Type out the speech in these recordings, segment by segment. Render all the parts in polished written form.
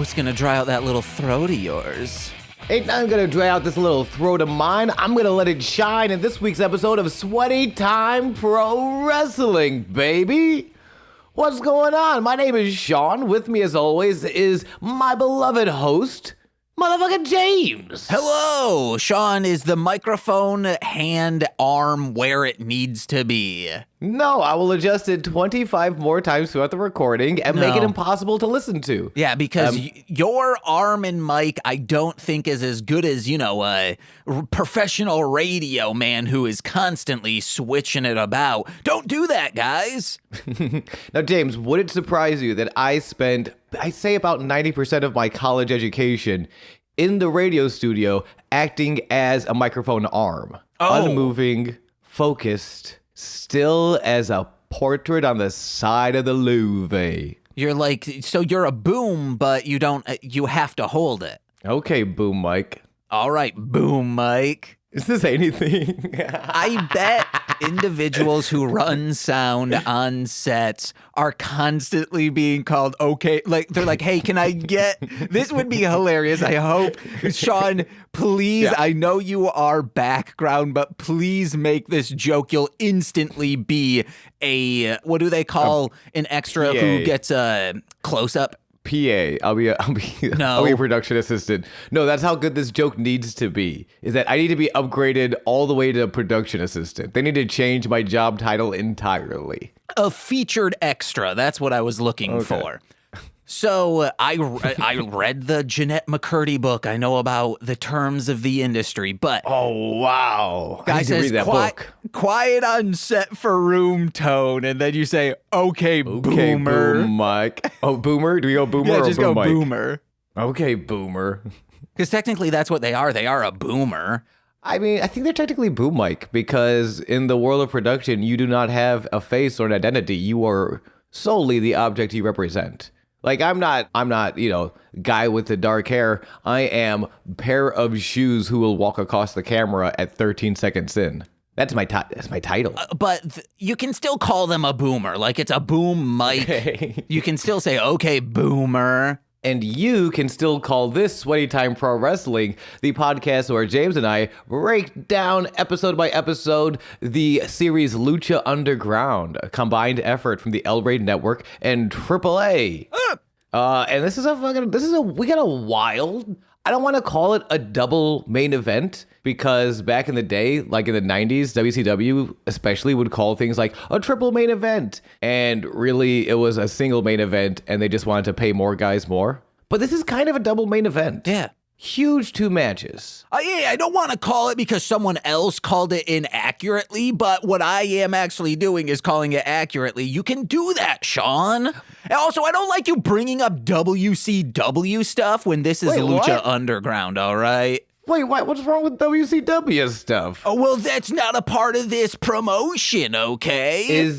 it's gonna dry out that little throat of yours. Ain't nothing gonna dry out this little throat of mine. I'm gonna let it shine in this week's episode of Sweaty Time Pro Wrestling, baby. What's going on? My name is Sean. With me, as always, is my beloved host, motherfucking James. Hello! Sean, is the microphone hand arm where it needs to be? No, I will adjust it 25 more times throughout the recording and make it impossible to listen to. Yeah, because your arm and mic, I don't think is as good as, a professional radio man who is constantly switching it about. Don't do that, guys. Now, James, would it surprise you that I spent, I say about 90% of my college education in the radio studio acting as a microphone arm? Unmoving, focused, still as a portrait on the side of the Louvre. You're like, so you're a boom, but you have to hold it. Okay, boom Mike. All right, boom Mike. Is this anything? I bet individuals who run sound on sets are constantly being called okay. Like, they're like, hey, can I get, this would be hilarious. I hope, Sean, please, yeah. I know you are background, but please make this joke. You'll instantly be what do they call an extra who gets a close-up? PA. I'll be a production assistant. No, that's how good this joke needs to be. Is that I need to be upgraded all the way to production assistant. They need to change my job title entirely. A featured extra. That's what I was looking for. So I read the Jeanette McCurdy book. I know about the terms of the industry, but oh wow, guy says read that book. Quiet on set for room tone, and then you say, "Okay, boomer." Boom, Mike. Oh, boomer? Do we go boomer? Yeah, or just boom, go Mike? boomer. Okay, boomer. Because technically, that's what they are. They are a boomer. I mean, I think they're technically boom Mike because in the world of production, you do not have a face or an identity. You are solely the object you represent. Like, I'm not, guy with the dark hair. I am pair of shoes who will walk across the camera at 13 seconds in. That's my title. But you can still call them a boomer. Like, it's a boom mic. Okay. You can still say, okay, boomer. And you can still call this Sweaty Time Pro Wrestling, the podcast where James and I break down episode by episode the series Lucha Underground, a combined effort from the El Rey Network and AAA. And we got a wild, I don't want to call it a double main event because back in the day, like in the 90s, WCW especially would call things like a triple main event. And really, it was a single main event and they just wanted to pay more guys more. But this is kind of a double main event. Yeah. Huge 2 matches. I don't want to call it because someone else called it inaccurately, but what I am actually doing is calling it accurately. You can do that, Sean. And also, I don't like you bringing up WCW stuff when this is Lucha Underground, all right? Wait, what's wrong with WCW stuff? Oh, well, that's not a part of this promotion, okay?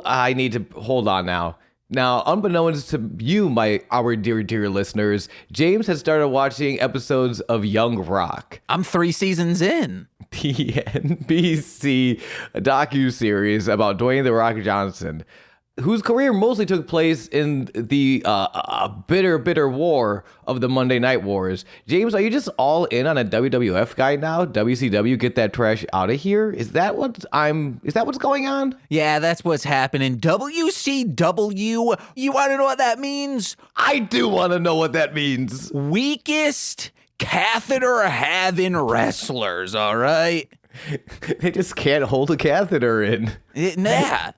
I need to hold on now. Now, unbeknownst to you, our dear listeners, James has started watching episodes of Young Rock. I'm 3 seasons in. The NBC docuseries about Dwayne "The Rock" Johnson, whose career mostly took place in the bitter war of the Monday Night Wars. James, are you just all in on a WWF guy now? WCW, get that trash out of here? Is that what's going on? Yeah, that's what's happening. WCW, you want to know what that means? I do want to know what that means. Weakest catheter having wrestlers, all right? They just can't hold a catheter in. Nah.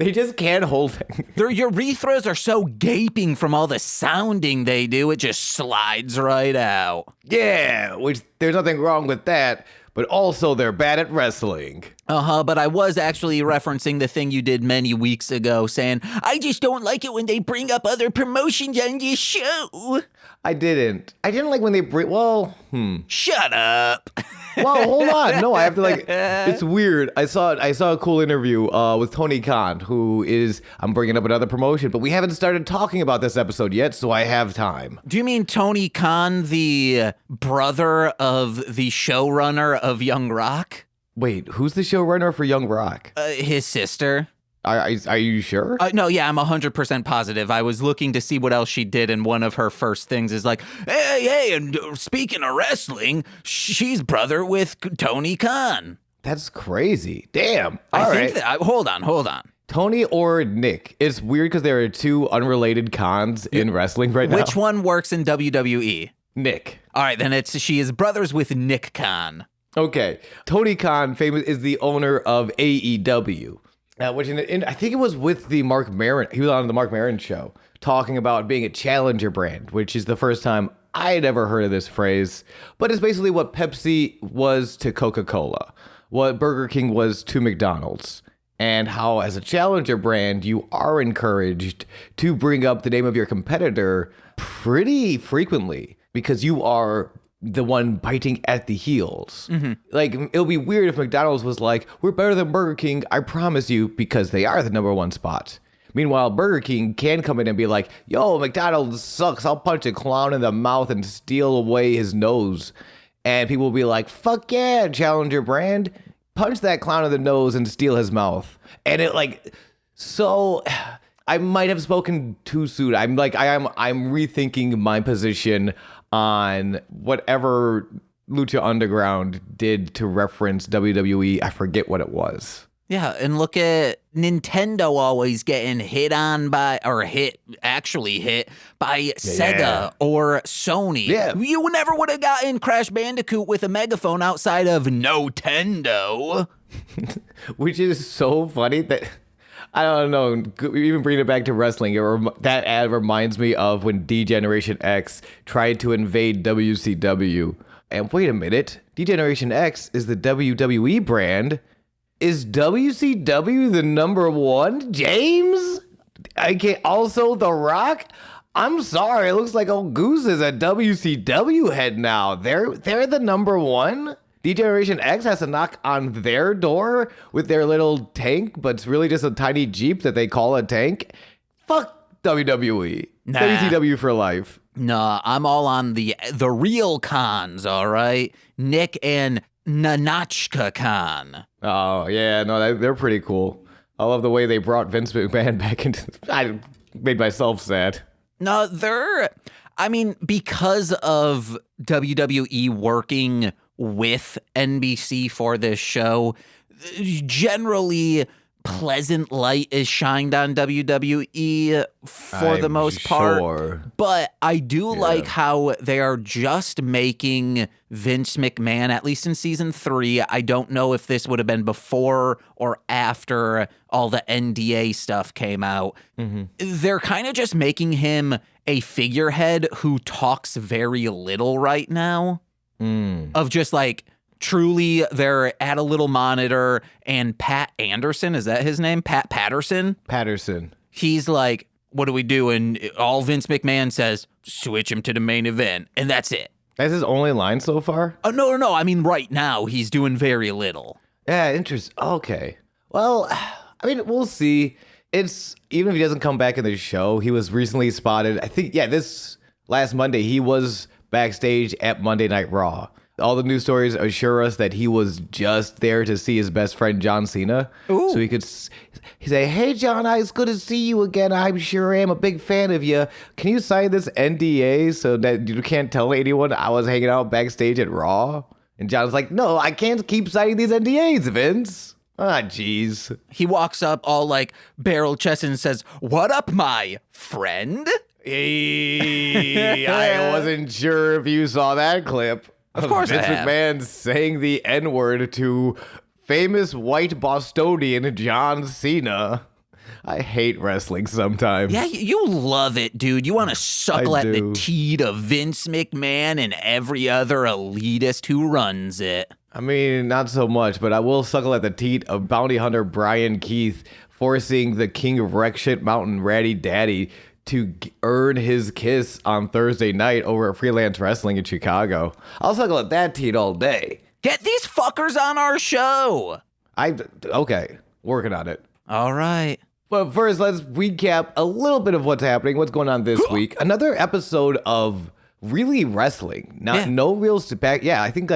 They just can't hold it. Their urethras are so gaping from all the sounding they do, it just slides right out. Yeah, which there's nothing wrong with that, but also they're bad at wrestling. But I was actually referencing the thing you did many weeks ago, saying, I just don't like it when they bring up other promotions on your show. I didn't like when they Shut up. Well, hold on. No, I have to it's weird. I saw a cool interview with Tony Khan, who is, I'm bringing up another promotion, but we haven't started talking about this episode yet, so I have time. Do you mean Tony Khan, the brother of the showrunner of Young Rock? Wait, who's the showrunner for Young Rock? His sister. Are you sure? No, yeah, I'm 100% positive. I was looking to see what else she did, and one of her first things is like, hey, and speaking of wrestling, she's brother with Tony Khan. That's crazy. Damn. I think that, hold on. Tony or Nick? It's weird because there are two unrelated Khans in wrestling right now. Which one works in WWE? Nick. All right, then she is brothers with Nick Khan. Okay. Tony Khan, famous, is the owner of AEW. Which I think it was with the Mark Maron. He was on the Mark Maron show talking about being a challenger brand, which is the first time I had ever heard of this phrase. But it's basically what Pepsi was to Coca-Cola, what Burger King was to McDonald's, and how as a challenger brand, you are encouraged to bring up the name of your competitor pretty frequently because you are the one biting at the heels. Mm-hmm. Like, it'll be weird if McDonald's was like, we're better than Burger King, I promise you, because they are the number one spot. Meanwhile, Burger King can come in and be like, yo, McDonald's sucks, I'll punch a clown in the mouth and steal away his nose. And people will be like, fuck yeah, challenger brand, punch that clown in the nose and steal his mouth. And it so I might have spoken too soon. I'm rethinking my position on whatever Lucha Underground did to reference WWE. I forget what it was. Yeah, and look at Nintendo always getting hit by Sega or Sony. Yeah. You never would have gotten Crash Bandicoot with a megaphone outside of Nintendo. Which is so funny that, I don't know, even bringing it back to wrestling, that ad reminds me of when D-Generation X tried to invade WCW. And wait a minute, D-Generation X is the WWE brand. Is WCW the number one, James? Also, The Rock? I'm sorry, it looks like old Goose is a WCW head now. They're the number one? D-Generation X has to knock on their door with their little tank, but it's really just a tiny Jeep that they call a tank? Fuck WWE. Nah. WCW for life. Nah, I'm all on the real cons, all right? Nick and Nanachka Khan. Oh, yeah, no, they're pretty cool. I love the way they brought Vince McMahon back into... I made myself sad. No, because of WWE working with NBC for this show, generally pleasant light is shined on WWE for the most part. But I do like how they are just making Vince McMahon, at least in season 3. I don't know if this would have been before or after all the NDA stuff came out. Mm-hmm. They're kind of just making him a figurehead who talks very little right now. Of just truly, they're at a little monitor, and Pat Anderson, is that his name? Pat Patterson? Patterson. He's like, what do we do? And all Vince McMahon says, switch him to the main event. And that's it. That's his only line so far? Oh, no. I mean, right now, he's doing very little. Yeah, interesting. Okay. Well, we'll see. It's, even if he doesn't come back in the show, he was recently spotted, I think, this last Monday, he was backstage at Monday Night Raw. All the news stories assure us that he was just there to see his best friend John Cena. Ooh. So he could say, hey, John, it's good to see you again. I'm sure I am a big fan of you. Can you sign this NDA so that you can't tell anyone I was hanging out backstage at Raw? And John's like, no, I can't keep signing these NDAs, Vince. Ah, jeez. He walks up all barrel chest and says, what up, my friend? I wasn't sure if you saw that clip. Of course Vince I have. McMahon saying the N-word to famous white Bostonian John Cena. I hate wrestling sometimes. Yeah, you love it, dude. You want to suckle I at the do. teat of Vince McMahon and every other elitist who runs it. Not so much, but I will suckle at the teat of bounty hunter Brian Keith forcing the king of wreck shit mountain Ratty Daddy to earn his kiss on Thursday night over at Freelance Wrestling in Chicago. I'll suckle at that teat all day. Get these fuckers on our show. Okay, working on it. All right. But first, let's recap a little bit of what's happening, what's going on this week. Another episode of really wrestling. No real back. Yeah, I think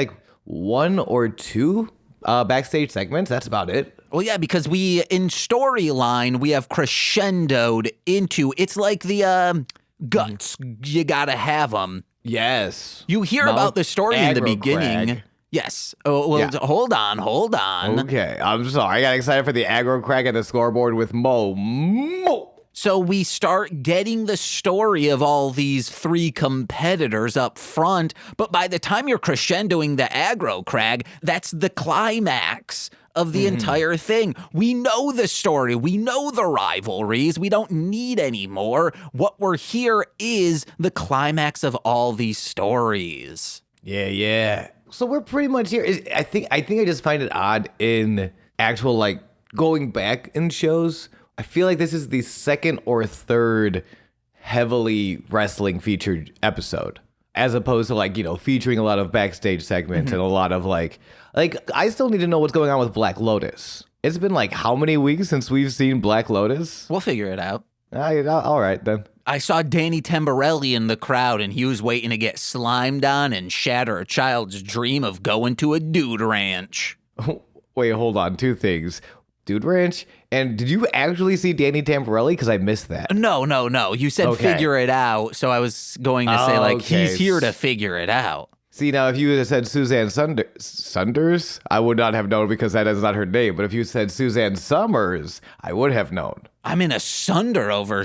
1 or 2 backstage segments. That's about it. Well, yeah, because in storyline, we have crescendoed into, it's like the guts. You gotta have them. Yes. You hear about the story in the beginning. Crag. Yes. Oh, well, hold on. Okay, I'm sorry. I got excited for the aggro crag at the scoreboard with Mo. So we start getting the story of all these three competitors up front, but by the time you're crescendoing the aggro crag, that's the climax of the entire thing. We know the story. We know the rivalries. We don't need any more. What we're here is the climax of all these stories. Yeah. So we're pretty much here. I think I just find it odd in actual, like, going back in shows. I feel like this is the second or third heavily wrestling featured episode, as opposed to, like, you know, featuring a lot of backstage segments and a lot of like I still need to know what's going on with Black Lotus. It's been like how many weeks since we've seen Black Lotus? We'll figure it out. All right then. I saw Danny Tamberelli in the crowd, and he was waiting to get slimed on and shatter a child's dream of going to a dude ranch. Wait, hold on. Two things. Dude Ranch? And did you actually see Danny Tamberelli? Because I missed that. No. You said figure it out, so I was going to say, like, he's here to figure it out. See, now, if you had said Suzanne Sunders, I would not have known because that is not her name. But if you said Suzanne Summers, I would have known. I'm in a sunder over.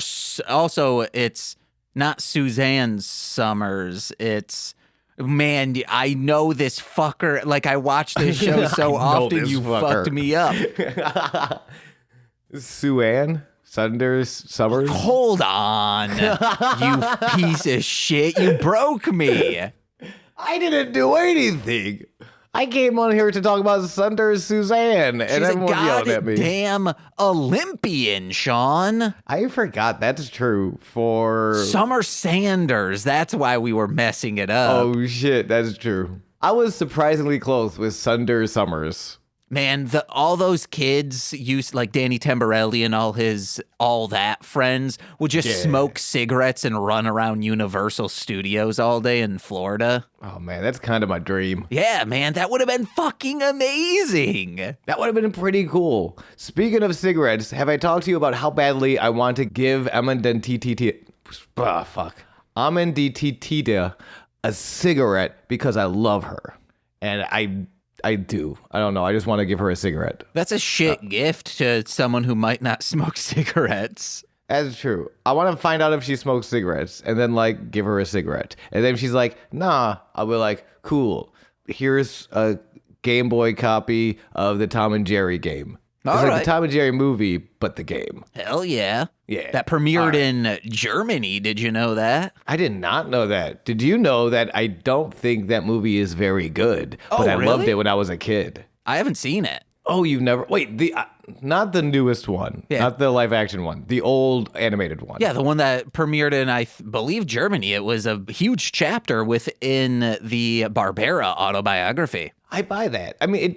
Also, it's not Suzanne Summers. It's, man, I know this fucker. Like, I watch this show so often, you fucked me up. Suanne Summers? Hold on, you piece of shit. You broke me. I didn't do anything. I came on here to talk about Sunders Suzanne, and everyone yelled at me. Damn Olympian, Sean. I forgot that's true for Summer Sanders. That's why we were messing it up. Oh shit, that's true. I was surprisingly close with Sunders Summers. Man, all those kids used, like Danny Tamberelli and all that friends would just smoke cigarettes and run around Universal Studios all day in Florida. Oh man, that's kind of my dream. Yeah, man, that would have been fucking amazing. That would have been pretty cool. Speaking of cigarettes, have I talked to you about how badly I want to give Amanditita a cigarette because I love her, and I do. I don't know. I just want to give her a cigarette. That's a shit gift to someone who might not smoke cigarettes. That's true. I want to find out if she smokes cigarettes and then, like, give her a cigarette. And then if she's like, nah, I'll be like, cool. Here's a Game Boy copy of the Tom and Jerry game. It's like the Tom and Jerry movie, but the game. Hell yeah. Yeah. That premiered in Germany. Did you know that? I did not know that. Did you know that I don't think that movie is very good, but I loved it when I was a kid? I haven't seen it. Oh, you've never... Wait, not the newest one. Yeah. Not the live action one. The old animated one. Yeah, the one that premiered in, I believe, Germany. It was a huge chapter within the Barbera autobiography. I buy that. I mean,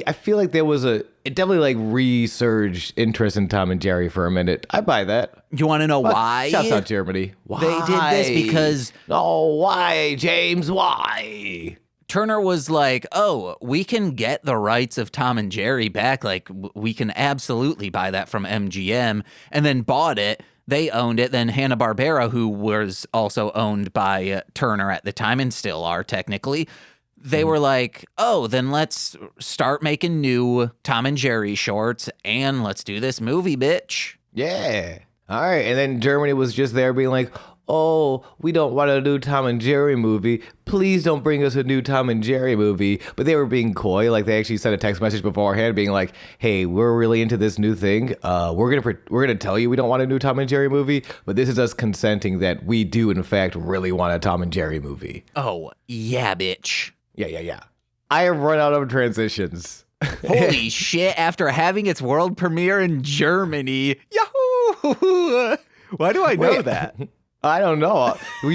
I feel like it definitely like resurged interest in Tom and Jerry for a minute. I buy that. You want to know why? Shouts out Germany. Why? They did this because... Oh, why, James? Why? Turner was like, oh, we can get the rights of Tom and Jerry back. Like, we can absolutely buy that from MGM. And then bought it. They owned it. Then Hanna-Barbera, who was also owned by Turner at the time and still are technically, they were like, oh, then let's start making new Tom and Jerry shorts and let's do this movie, bitch. Yeah. All right. And then Germany was just there being like, oh, we don't want a new Tom and Jerry movie. Please don't bring us a new Tom and Jerry movie. But they were being coy. Like, they actually sent a text message beforehand being like, hey, we're really into this new thing. We're gonna tell you we don't want a new Tom and Jerry movie, but this is us consenting that we do, in fact, really want a Tom and Jerry movie. Oh, yeah, bitch. Yeah. I have run out of transitions. Holy shit, after having its world premiere in Germany. Yahoo! Why do I know that? I don't know. Were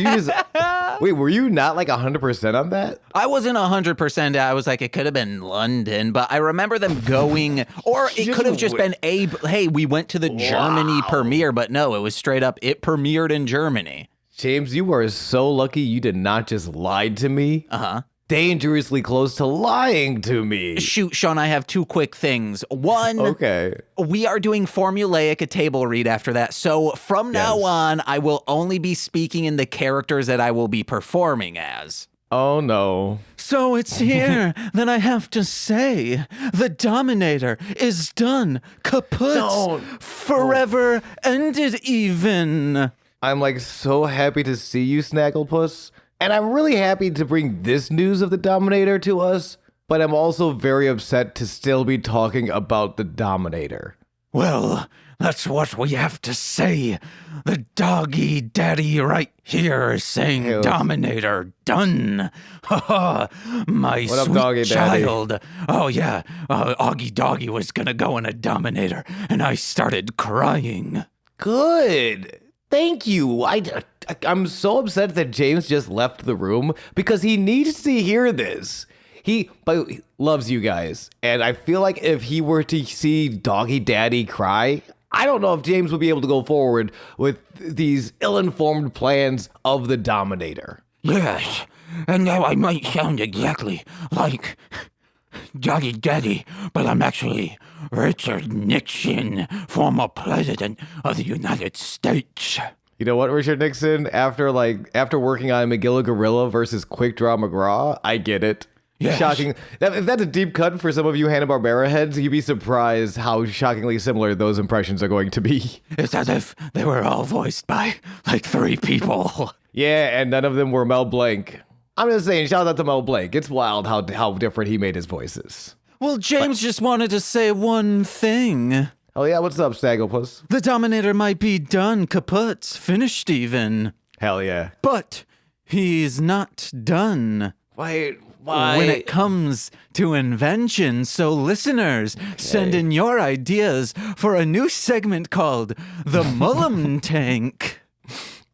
you not like 100% on that? I wasn't 100%. I was like, it could have been London, but I remember them going, or it could have just been hey, we went to the Germany premiere, but no, it was straight up, it premiered in Germany. James, you are so lucky you did not just lie to me. Uh-huh. dangerously close to lying to me. Shoot, Sean, I have two quick things. One, Okay. we are doing Formulaic, a table read after that. So from now on, I will only be speaking in the characters that I will be performing as. Oh, no. So it's here that I have to say, the Dominator is done, kaput, Don't. forever ended even. I'm like so happy to see you, Snagglepuss. And I'm really happy to bring this news of the Dominator to us, but I'm also very upset to still be talking about the Dominator. Well, that's what we have to say. The doggy daddy right here is saying Hey, Dominator done. Ha ha, my What up, sweet doggy daddy? child. Oh yeah, Augie Doggy was gonna go in a Dominator, and I started crying. Good. Thank you. I'm so upset that James just left the room because he needs to hear this. He loves you guys. And I feel like if he were to see Doggy Daddy cry, I don't know if James would be able to go forward with these ill-informed plans of the Dominator. Yes, and now I might sound exactly like Doggy Daddy, but I'm actually Richard Nixon, former president of the United States. You know what, Richard Nixon? After working on Wrestling Guerrilla versus Quick Draw McGraw, I get it. Yes. Shocking. If that's a deep cut for some of you Hanna-Barbera heads, you'd be surprised how shockingly similar those impressions are going to be. It's as if they were all voiced by like 3 people. Yeah, and none of them were Mel Blanc. I'm just saying, shout out to Mel Blanc. It's wild how different he made his voices. Well, James just wanted to say one thing. Oh yeah, what's up, Snagglepuss? The Dominator might be done, kaput, finished even. Hell yeah. But he's not done. Wait, why? When it comes to invention. So listeners, send in your ideas for a new segment called The McCollum Tank.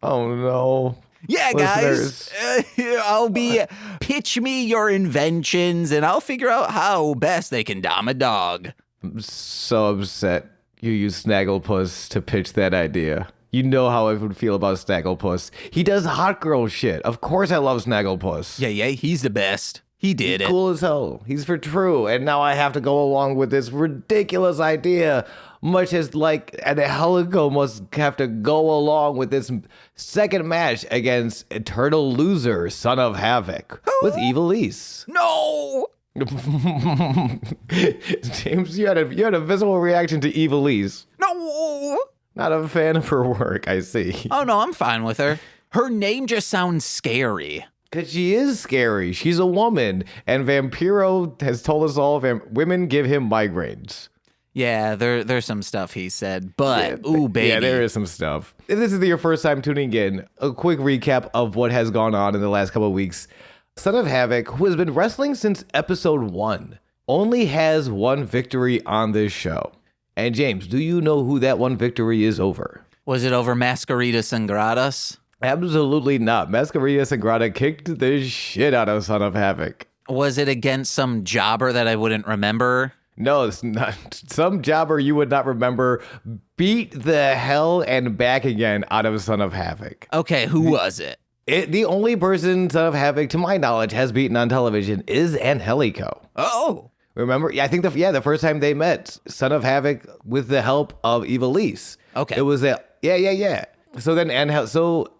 Oh no. Yeah, Listeners. guys, pitch me your inventions and I'll figure out how best they can dom a dog. I'm so upset you used Snagglepuss to pitch that idea. You know how I would feel about Snagglepuss. He does hot girl shit. Of course I love Snagglepuss. Yeah, he's the best. He did He's it. cool as hell. He's for true. And now I have to go along with this ridiculous idea. Much as like Angelico must have to go along with this second match against eternal loser, Son of Havoc, with Evilise. No! James, you had a visceral reaction to Evilise. No! Not a fan of her work, I see. Oh, no, I'm fine with her. Her name just sounds scary. Because she is scary. She's a woman. And Vampiro has told us all women give him migraines. Yeah, there's some stuff he said, but ooh, baby. Yeah, there is some stuff. If this is your first time tuning in, a quick recap of what has gone on in the last couple of weeks. Son of Havoc, who has been wrestling since episode 1, only has one victory on this show. And James, do you know who that one victory is over? Was it over Masqueridas and Gradas? Absolutely not. Masquerita Sagrada kicked the shit out of Son of Havoc. Was it against some jobber that I wouldn't remember? No, it's not. Some jobber you would not remember beat the hell and back again out of Son of Havoc. Okay, who was it? The only person Son of Havoc, to my knowledge, has beaten on television is Angelico. Oh. Remember? Yeah, I think the first time they met, Son of Havoc with the help of Evilise. Okay. It was yeah. So then,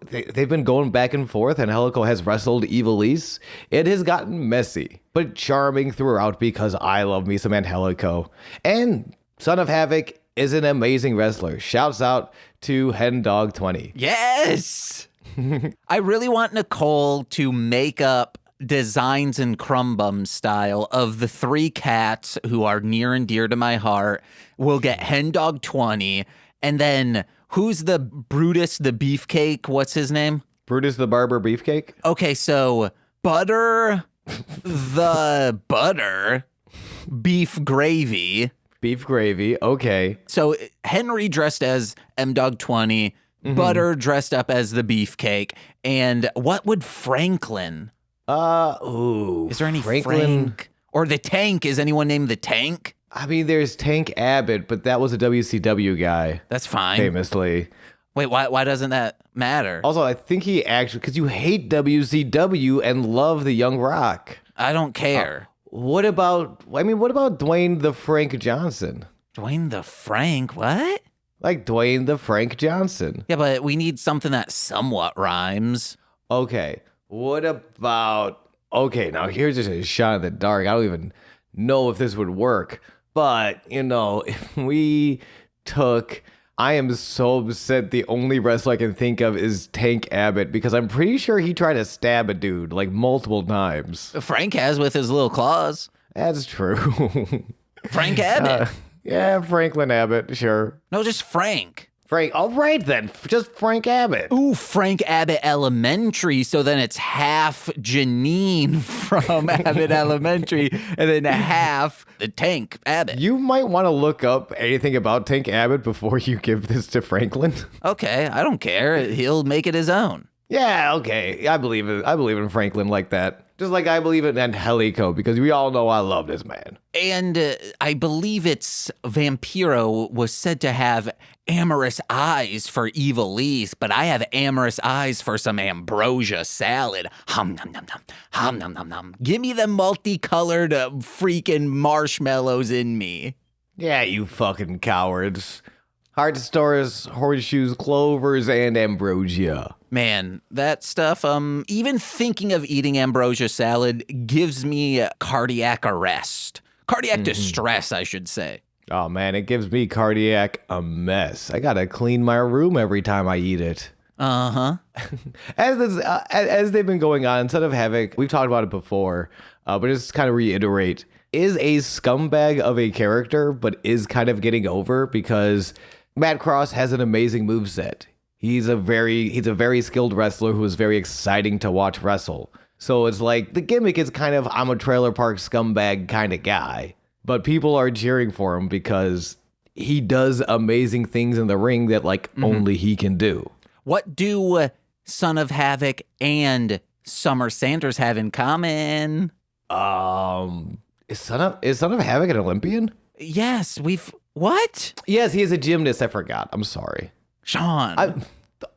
they've been going back and forth. Angelico has wrestled Evilise. It has gotten messy, but charming throughout because I love me some Angelico. And Son of Havoc is an amazing wrestler. Shouts out to HenDog20. Yes. I really want Nicole to make up designs in Crumbum style of the 3 cats who are near and dear to my heart. We'll get HenDog20, and then who's the Brutus the Beefcake? What's his name? Brutus the Barber Beefcake? Okay, so Butter the Butter Beef Gravy. Beef gravy, okay. So Henry dressed as M-Dog20, Butter dressed up as the Beefcake, and what would Franklin? Is there any Frank? Or the Tank? Is anyone named the Tank? I mean, there's Tank Abbott, but that was a WCW guy. That's fine. Famously. Wait, why doesn't that matter? Also, I think he actually, because you hate WCW and love the Young Rock. I don't care. What about Dwayne the Frank Johnson? Dwayne the Frank, what? Like Dwayne the Frank Johnson. Yeah, but we need something that somewhat rhymes. Okay, what about... Okay, now here's just a shot in the dark. I don't even know if this would work. But, if we took... I am so upset the only wrestler I can think of is Tank Abbott, because I'm pretty sure he tried to stab a dude, like, multiple times. Frank has with his little claws. That's true. Frank Abbott. Yeah, Franklin Abbott, sure. No, just Frank. Frank, all right then, just Frank Abbott. Ooh, Frank Abbott Elementary, so then it's half Janine from Abbott Elementary, and then half the Tank Abbott. You might want to look up anything about Tank Abbott before you give this to Franklin. Okay, I don't care. He'll make it his own. Yeah, okay. I believe it. I believe in Franklin like that. Just like I believe in Angelico, because we all know I love this man. And I believe it's Vampiro was said to have amorous eyes for Evilise, but I have amorous eyes for some ambrosia salad. Hum nom nom nom, hum nom nom nom. Give me the multicolored freaking marshmallows in me. Yeah, you fucking cowards. Heart stars, horseshoes, clovers, and ambrosia. Man, that stuff, even thinking of eating ambrosia salad gives me cardiac arrest. Cardiac distress, I should say. Oh man, it gives me cardiac a mess. I gotta clean my room every time I eat it. Uh-huh. As they've been going on, Son of Havoc, we've talked about it before, but just kind of reiterate, is a scumbag of a character, but is kind of getting over because Matt Cross has an amazing moveset. He's a very skilled wrestler who is very exciting to watch wrestle. So it's like the gimmick is kind of I'm a trailer park scumbag kind of guy, but people are cheering for him because he does amazing things in the ring that only he can do. What do Son of Havoc and Summer Sanders have in common? Is Son of Havoc an Olympian? Yes, what? Yes, he is a gymnast. I forgot. I'm sorry. Sean.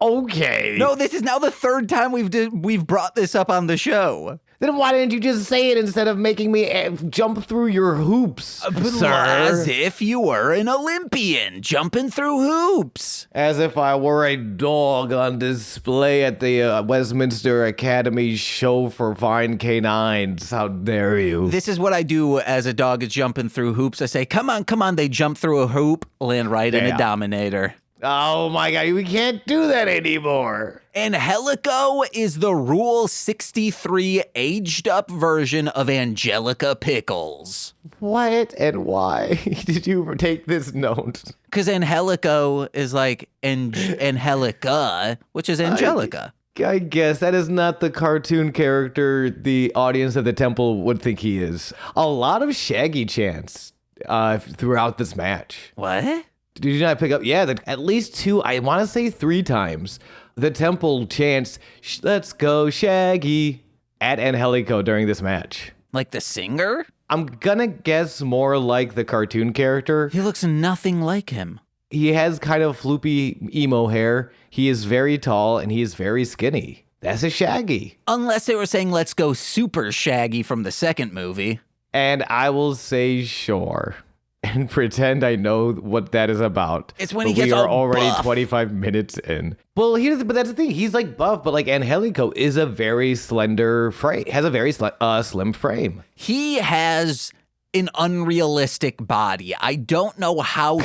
Okay. No, this is now the third time we've brought this up on the show. Then why didn't you just say it instead of making me jump through your hoops, sir? As if you were an Olympian jumping through hoops. As if I were a dog on display at the Westminster Academy show for fine canines. How dare you? This is what I do as a dog is jumping through hoops. I say, come on. They jump through a hoop, land right in a Dominator. Oh my God, we can't do that anymore. Angelico is the Rule 63 aged up version of Angelica Pickles. What and why did you take this note? Because Angelico is like Angelica, which is Angelica. I guess that is not the cartoon character the audience at the temple would think he is. A lot of Shaggy chants throughout this match. What? Did you not pick up? Yeah, at least 2, I want to say 3 times, the temple chants, let's go Shaggy, at Angelico during this match. Like the singer? I'm gonna guess more like the cartoon character. He looks nothing like him. He has kind of floopy emo hair. He is very tall and he is very skinny. That's a Shaggy. Unless they were saying let's go Super Shaggy from the second movie. And I will say sure. And pretend I know what that is about. It's when he gets all we are already buff. 25 minutes in. Well, but that's the thing. He's like buff, but like Angelico is a very slender frame. Has a very slim frame. He has an unrealistic body. I don't know how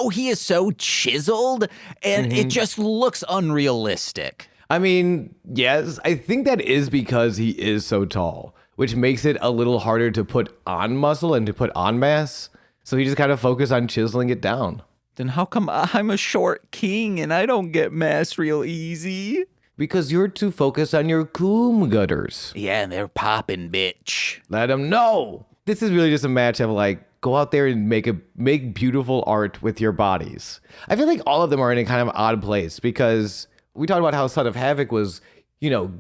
he is so chiseled, and it just looks unrealistic. I mean, yes, I think that is because he is so tall, which makes it a little harder to put on muscle and to put on mass. So he just kind of focused on chiseling it down. Then how come I'm a short king and I don't get mass real easy? Because you're too focused on your coom gutters. Yeah, and they're popping, bitch. Let him know. This is really just a match of like, go out there and make beautiful art with your bodies. I feel like all of them are in a kind of odd place because we talked about how Son of Havoc was,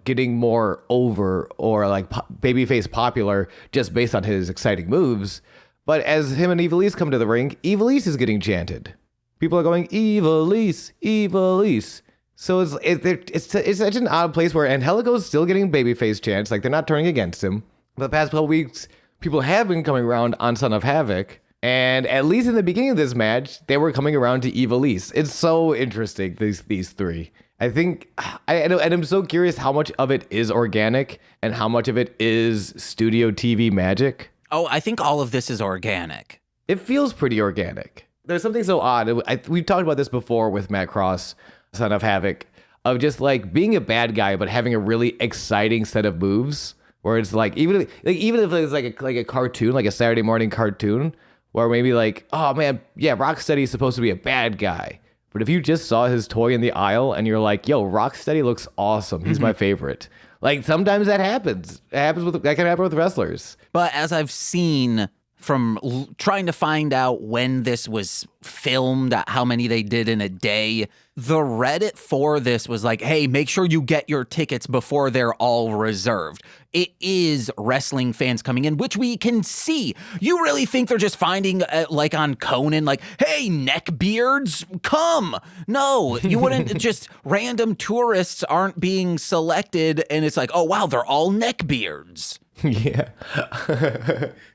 getting more over or like babyface popular just based on his exciting moves. But as him and Evilise come to the ring, Evilise is getting chanted. People are going, Evilise, Evilise. So it's such an odd place where Angelico is still getting babyface chants, like they're not turning against him. For the past couple weeks, people have been coming around on Son of Havoc. And at least in the beginning of this match, they were coming around to Ivelisse. It's so interesting, these three. I think, and I'm so curious how much of it is organic and how much of it is studio TV magic. Oh, I think all of this is organic. It feels pretty organic. There's something so odd. We've talked about this before with Matt Cross, Son of Havoc, of just like being a bad guy, but having a really exciting set of moves where it's like, even if it's like a cartoon, like a Saturday morning cartoon, where maybe like, oh man, yeah, Rocksteady's supposed to be a bad guy. But if you just saw his toy in the aisle and you're like, yo, Rocksteady looks awesome. He's my favorite. Like sometimes that happens. That can happen with wrestlers. But as I've seen from trying to find out when this was filmed, how many they did in a day, the Reddit for this was like, hey, make sure you get your tickets before they're all reserved. It is wrestling fans coming in, which we can see. You really think they're just finding, like on Conan, like, hey, neckbeards, come. No, you wouldn't just random tourists aren't being selected and it's like, oh, wow, they're all neckbeards. Yeah.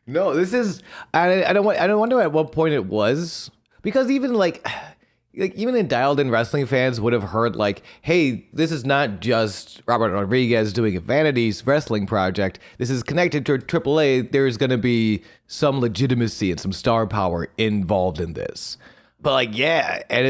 No, this is, I don't wonder at what point it was, because even like even in dialed in wrestling fans would have heard like, hey, this is not just Robert Rodriguez doing a Vanities wrestling project. This is connected to AAA. There's going to be some legitimacy and some star power involved in this. But like, yeah, and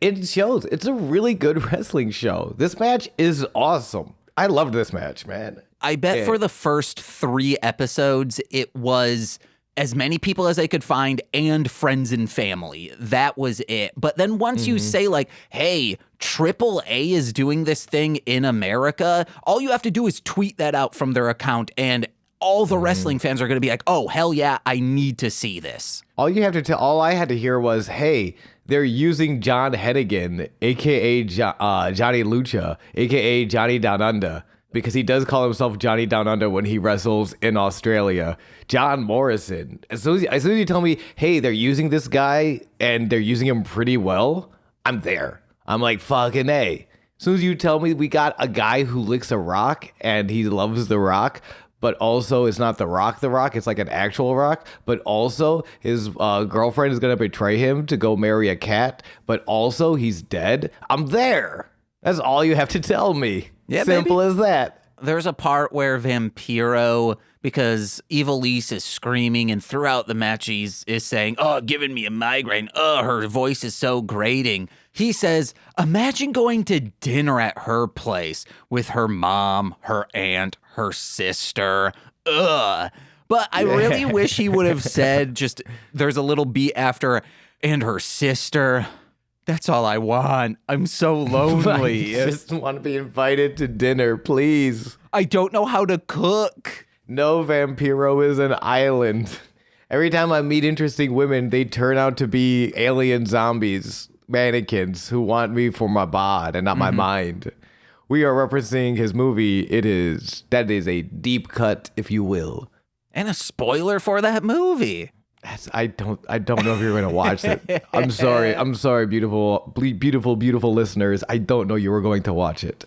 it shows. It's a really good wrestling show. This match is awesome. I loved this match, man. I bet for the first 3 episodes, it was as many people as they could find and friends and family. That was it. But then once you say like, hey, AAA is doing this thing in America, all you have to do is tweet that out from their account and all the wrestling fans are going to be like, oh, hell yeah, I need to see this. All I had to hear was, hey, they're using John Hennigan, a.k.a. Johnny Lucha, a.k.a. Johnny Down Under, because he does call himself Johnny Down Under when he wrestles in Australia. John Morrison. As soon as you tell me, hey, they're using this guy and they're using him pretty well, I'm there. I'm like, fucking A. As soon as you tell me we got a guy who licks a rock and he loves the rock, but also it's not the rock, it's like an actual rock, but also his girlfriend is going to betray him to go marry a cat, but also he's dead, I'm there. That's all you have to tell me. Yeah, simple as that. There's a part where Vampiro, because Ivelisse is screaming and throughout the match is saying, oh, giving me a migraine. Oh, her voice is so grating. He says, imagine going to dinner at her place with her mom, her aunt, her sister. Ugh. But I really wish he would have said just, there's a little beat after, and her sister. That's all I want. I'm so lonely. I just want to be invited to dinner, please. I don't know how to cook. No, Vampiro is an island. Every time I meet interesting women, they turn out to be alien zombies, mannequins who want me for my bod and not my mind. We are referencing his movie. That is a deep cut, if you will. And a spoiler for that movie. I don't know if you're going to watch it. I'm sorry, beautiful listeners. I don't know you were going to watch it.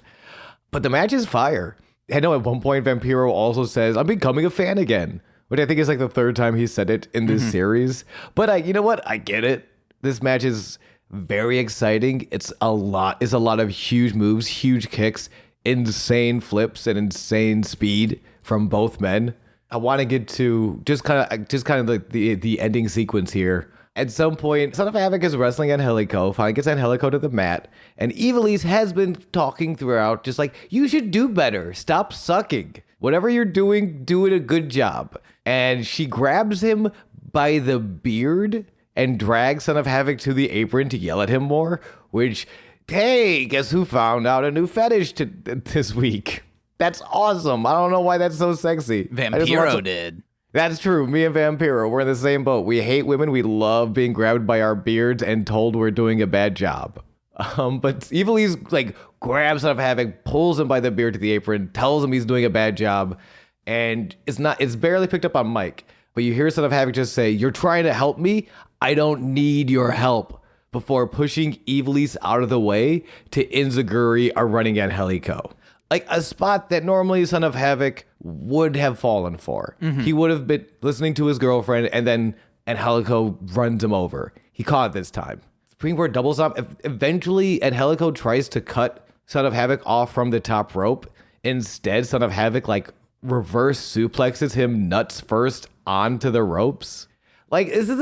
But the match is fire. I know at one point Vampiro also says, I'm becoming a fan again, which I think is like the 3rd time he said it in this series. But you know what? I get it. This match is very exciting. It's a lot of huge moves, huge kicks, insane flips, and insane speed from both men. I want to get to just kind of like the ending sequence here. At some point, Son of Havoc is wrestling Angelico, finally gets Angelico to the mat, and Ivelisse has been talking throughout, just like, you should do better. Stop sucking. Whatever you're doing, do it a good job. And she grabs him by the beard and drags Son of Havoc to the apron to yell at him more, which, hey, guess who found out a new fetish this week? That's awesome. I don't know why that's so sexy. Vampiro did. That's true. Me and Vampiro, we're in the same boat. We hate women. We love being grabbed by our beards and told we're doing a bad job. But Ivelisse like grabs Son of Havoc, pulls him by the beard to the apron, tells him he's doing a bad job, and it's barely picked up on mic. But you hear Son of Havoc just say, "You're trying to help me? I don't need your help," before pushing Ivelisse out of the way to Inzaguri a running Angelico. Like a spot that normally Son of Havoc would have fallen for. He would have been listening to his girlfriend, and then Angelico runs him over. He caught it this time. Springboard double stomp. Eventually, Angelico tries to cut Son of Havoc off from the top rope. Instead, Son of Havoc like reverse suplexes him nuts first onto the ropes. Like, this is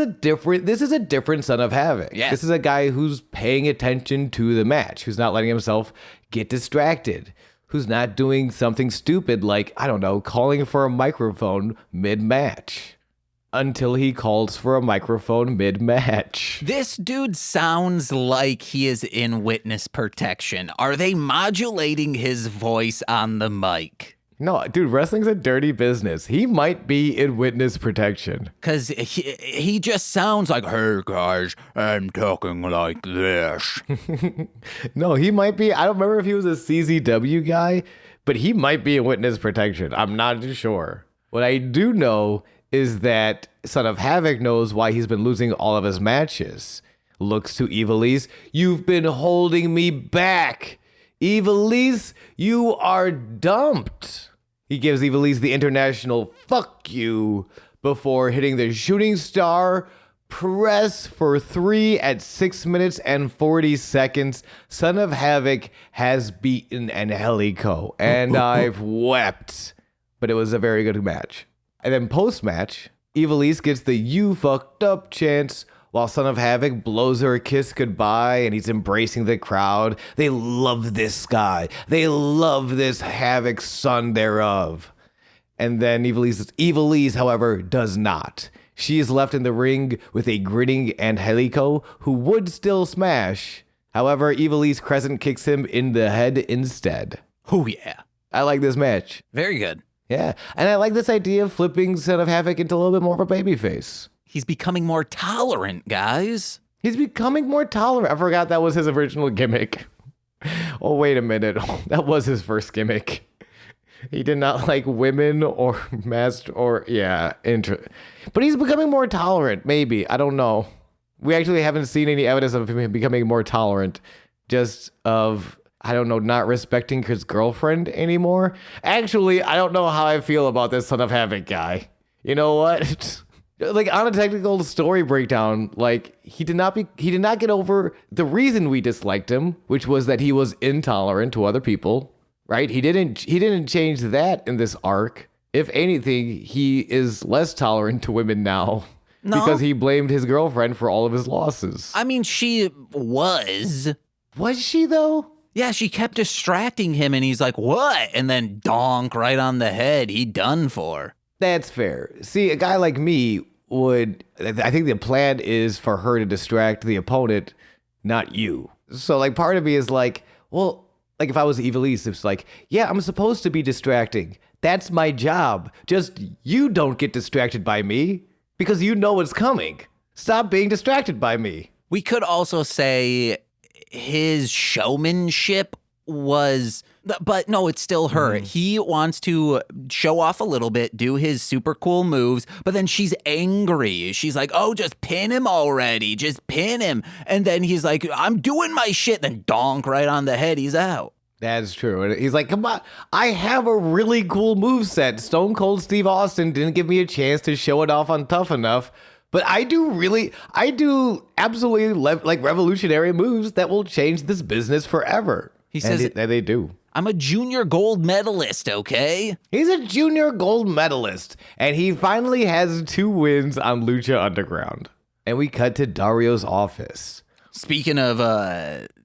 a different Son of Havoc. Yeah. This is a guy who's paying attention to the match, who's not letting himself get distracted, who's not doing something stupid like, I don't know, calling for a microphone mid-match. Until he calls for a microphone mid-match. This dude sounds like he is in witness protection. Are they modulating his voice on the mic? No, dude, wrestling's a dirty business. He might be in witness protection. Because he just sounds like, hey guys, I'm talking like this. No, he might be. I don't remember if he was a CZW guy, but he might be in witness protection. I'm not too sure. What I do know is that Son of Havoc knows why he's been losing all of his matches. Looks to Ivelisse, you've been holding me back. Ivelisse, you are dumped. He gives Ivelisse the international fuck you before hitting the shooting star press for 3 at 6 minutes and 40 seconds. Son of Havoc has beaten Angelico, and I've wept. But it was a very good match. And then post-match, Ivelisse gets the you fucked up chance while Son of Havoc blows her a kiss goodbye and he's embracing the crowd. They love this guy. They love this Havoc son thereof. And then Ivelisse, however, does not. She is left in the ring with a grinning Angelico who would still smash. However, Ivelisse crescent kicks him in the head instead. Oh, yeah. I like this match. Very good. Yeah, and I like this idea of flipping Son of Havoc into a little bit more of a babyface. He's becoming more tolerant, guys. He's becoming more tolerant. I forgot that was his original gimmick. Oh, wait a minute. That was his first gimmick. He did not like women or masked or, yeah. But he's becoming more tolerant, maybe. I don't know. We actually haven't seen any evidence of him becoming more tolerant. Just of, I don't know, not respecting his girlfriend anymore. Actually, I don't know how I feel about this Son of Havoc guy. You know what? Like, on a technical story breakdown, like, he did not get over the reason we disliked him, which was that he was intolerant to other people, right? He didn't change that in this arc. If anything, he is less tolerant to women now. No. Because he blamed his girlfriend for all of his losses. I mean, she was. Was she, though? Yeah, she kept distracting him, and he's like, what? And then donk right on the head. He done for. That's fair. See, a guy like me I think the plan is for her to distract the opponent, not you. So, like, part of me is like, well, like, if I was Ivelisse, it's like, yeah, I'm supposed to be distracting. That's my job. Just you don't get distracted by me because you know what's coming. Stop being distracted by me. We could also say his showmanship was, but no, it's still her. He wants to show off a little bit, do his super cool moves, but then she's angry. She's like, oh, just pin him already. Just pin him. And then he's like, I'm doing my shit. Then donk right on the head. He's out. That's true. And he's like, come on, I have a really cool moveset. Stone Cold Steve Austin didn't give me a chance to show it off on Tough Enough. But I do absolutely like revolutionary moves that will change this business forever. He says they do. I'm a junior gold medalist, okay? He's a junior gold medalist, and he finally has 2 wins on Lucha Underground. And we cut to Dario's office. Speaking of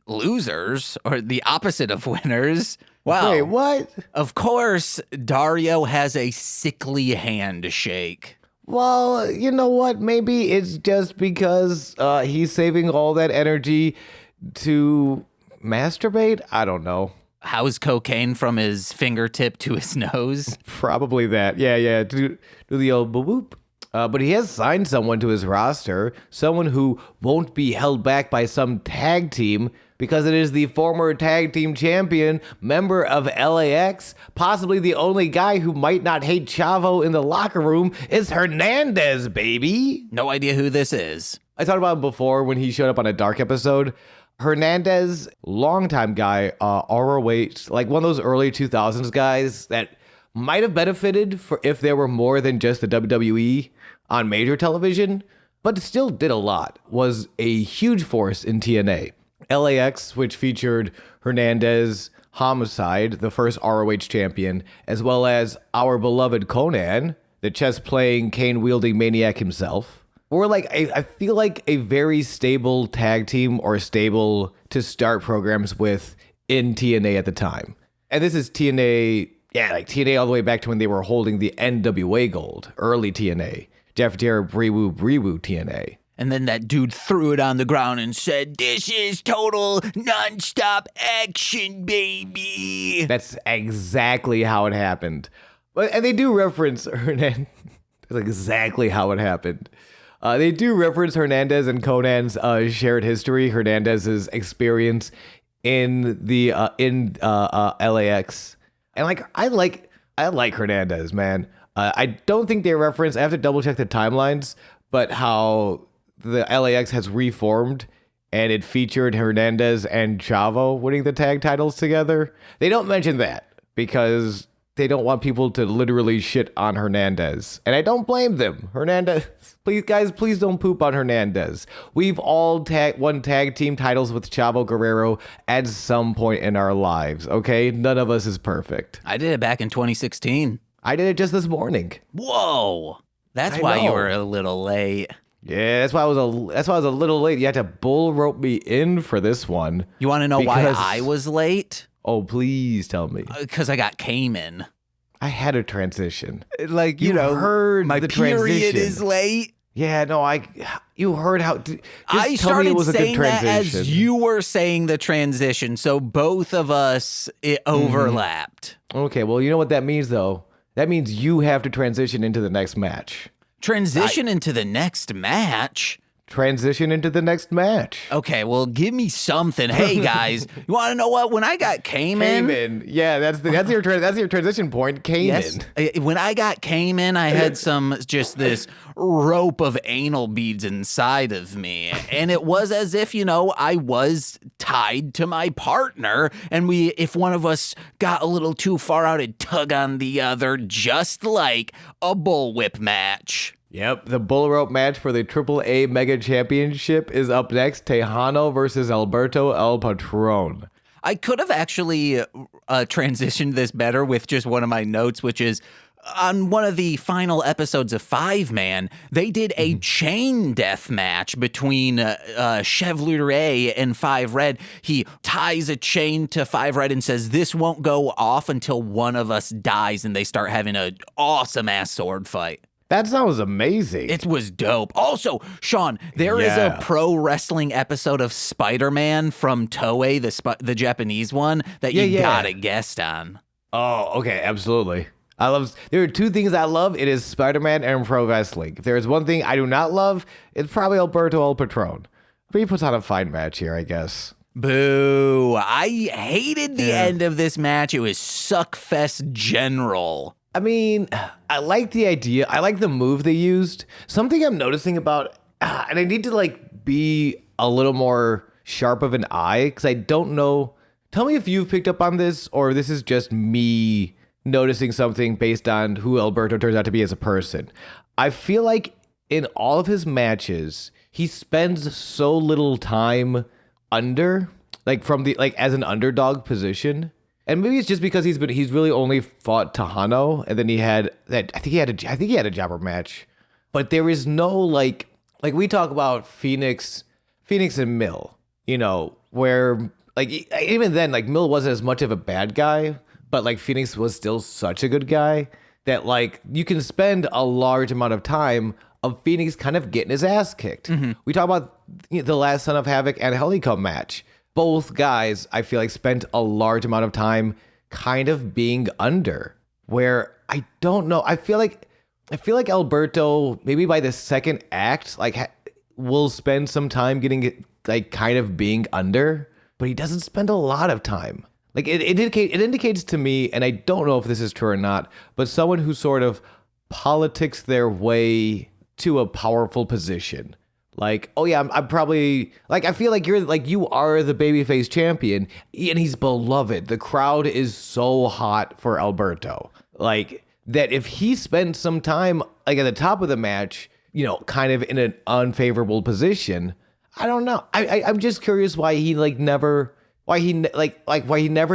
losers, or the opposite of winners. Wow. Wait, what? Of course, Dario has a sickly handshake. Well, you know what? Maybe it's just because he's saving all that energy to masturbate? I don't know. How's cocaine from his fingertip to his nose? Probably that. Yeah. Do the old boop. But he has signed someone to his roster, someone who won't be held back by some tag team because it is the former tag team champion, member of LAX, possibly the only guy who might not hate Chavo in the locker room is Hernandez, baby. No idea who this is. I talked about him before when he showed up on a Dark episode. Hernandez, longtime guy, ROH, like one of those early 2000s guys that might have benefited for if there were more than just the WWE on major television, but it still did a lot, was a huge force in TNA. LAX, which featured Hernandez, Homicide, the first ROH champion, as well as our beloved Conan, the chess-playing, cane-wielding maniac himself, were like, I feel like a very stable tag team or stable to start programs with in TNA at the time. And this is TNA, like TNA all the way back to when they were holding the NWA gold, early TNA. Jafetera Brewu TNA. And then that dude threw it on the ground and said, "This is total nonstop action, baby." That's exactly how it happened. And they do reference Hernandez. That's exactly how it happened. They do reference Hernandez and Conan's shared history, Hernandez's experience in the LAX. And like I like Hernandez, man. I don't think they reference, I have to double check the timelines, but how the LAX has reformed and it featured Hernandez and Chavo winning the tag titles together. They don't mention that because they don't want people to literally shit on Hernandez. And I don't blame them. Hernandez, please don't poop on Hernandez. We've all won tag team titles with Chavo Guerrero at some point in our lives, okay? None of us is perfect. I did it back in 2016. I did it just this morning. Whoa. That's why you were a little late. Yeah, that's why I was a little late. You had to bull rope me in for this one. You want to know why I was late? Oh, please tell me. Because I got Cayman. I had a transition. Like, you know, heard my the period transition. is late. Yeah, no, you heard how. I tell me it started was a good saying that transition. as you were saying the transition, so both of us, it overlapped. Okay, well, you know what that means, though? That means you have to transition into the next match. Transition into the next match? Transition into the next match. Okay, well, give me something. Hey, guys, you want to know what? When I got Cayman... Yeah, that's your transition point, Cayman. Yes. When I got Cayman, I had just this rope of anal beads inside of me. And it was as if, I was tied to my partner. And if one of us got a little too far out, it'd tug on the other, just like a bullwhip match. Yep, the bull rope match for the AAA Mega Championship is up next. Tejano versus Alberto El Patron. I could have actually transitioned this better with just one of my notes, which is on one of the final episodes of Five Man, they did a chain death match between Chevrolet and Five Red. He ties a chain to Five Red and says, "This won't go off until one of us dies," and they start having an awesome-ass sword fight. That sounds amazing. It was dope. Also, Sean, there is a pro wrestling episode of Spider-Man from Toei, the Japanese one, that you gotta guest on. Oh, okay, absolutely. There are two things I love. It is Spider-Man and pro wrestling. If there is one thing I do not love, it's probably Alberto El Patron. But he puts on a fine match here, I guess. Boo. I hated the end of this match. It was Suckfest General. I mean, I like the idea. I like the move they used. Something I'm noticing about, and I need to be a little more sharp of an eye because I don't know. Tell me if you've picked up on this or this is just me noticing something based on who Alberto turns out to be as a person. I feel like in all of his matches, he spends so little time under, as an underdog position. And maybe it's just because he's really only fought Tejano, and then he had that. I think he had a jobber match, but there is no like we talk about Phoenix and Mill, where even then Mill wasn't as much of a bad guy, but Phoenix was still such a good guy that you can spend a large amount of time of Phoenix kind of getting his ass kicked. Mm-hmm. We talk about the last Son of Havoc and Honeycomb match. Both guys, I feel spent a large amount of time kind of being under, where I don't know. I feel like Alberto, maybe by the second act, will spend some time getting kind of being under, but he doesn't spend a lot of time. It indicates to me, and I don't know if this is true or not, but someone who sort of politics their way to a powerful position. I'm probably I feel like you are the babyface champion and he's beloved. The crowd is so hot for Alberto. like that if he spent some time like at the top of the match, you know, kind of in an unfavorable position, I don't know. I'm just curious why he never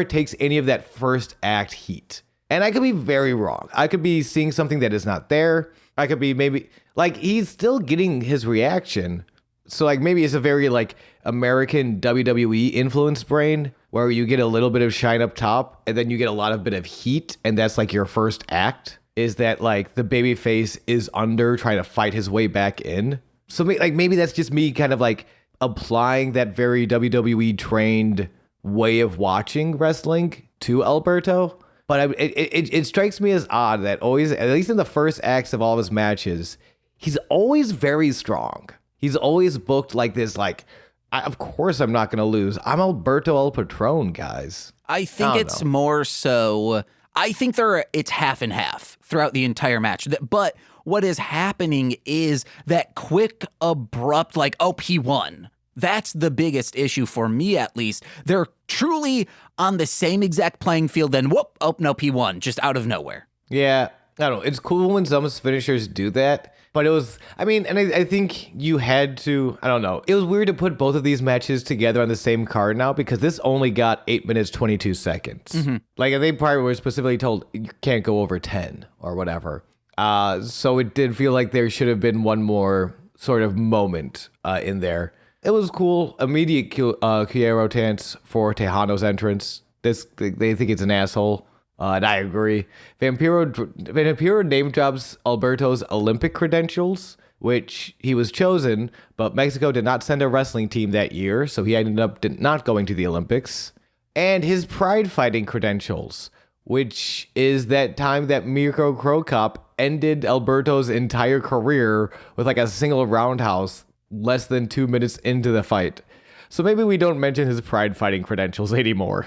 takes any of that first act heat. And I could be very wrong. I could be seeing something that is not there. I could be maybe like he's still getting his reaction. So like maybe it's a very like American WWE influenced brain where you get a little bit of shine up top and then you get a lot of bit of heat, and that's like your first act. Is that like the babyface is under trying to fight his way back in? So like maybe that's just me kind of like applying that very WWE trained way of watching wrestling to Alberto. But it strikes me as odd that always, at least in the first acts of all of his matches, he's always very strong. He's always booked like this, like, of course I'm not going to lose. I'm Alberto El Patron, guys. I think it's more so, I think it's half and half throughout the entire match. But what is happening is that quick, abrupt, like, oh, he won. That's the biggest issue for me, at least. They're truly on the same exact playing field, then whoop, oh, nope, he won, just out of nowhere. Yeah, I don't know. It's cool when some finishers do that, but it was, I mean, and I think you had to, I don't know. It was weird to put both of these matches together on the same card now because this only got 8 minutes, 22 seconds. Mm-hmm. Like, they probably were specifically told you can't go over 10 or whatever. So it did feel like there should have been one more sort of moment in there. It was cool. Immediate Quiero chants for Tejano's entrance. They think it's an asshole, and I agree. Vampiro name drops Alberto's Olympic credentials, which he was chosen, but Mexico did not send a wrestling team that year, so he ended up not going to the Olympics. And his pride fighting credentials, which is that time that Mirko Cro Cop ended Alberto's entire career with like a single roundhouse less than 2 minutes into the fight. So maybe we don't mention his pride fighting credentials anymore.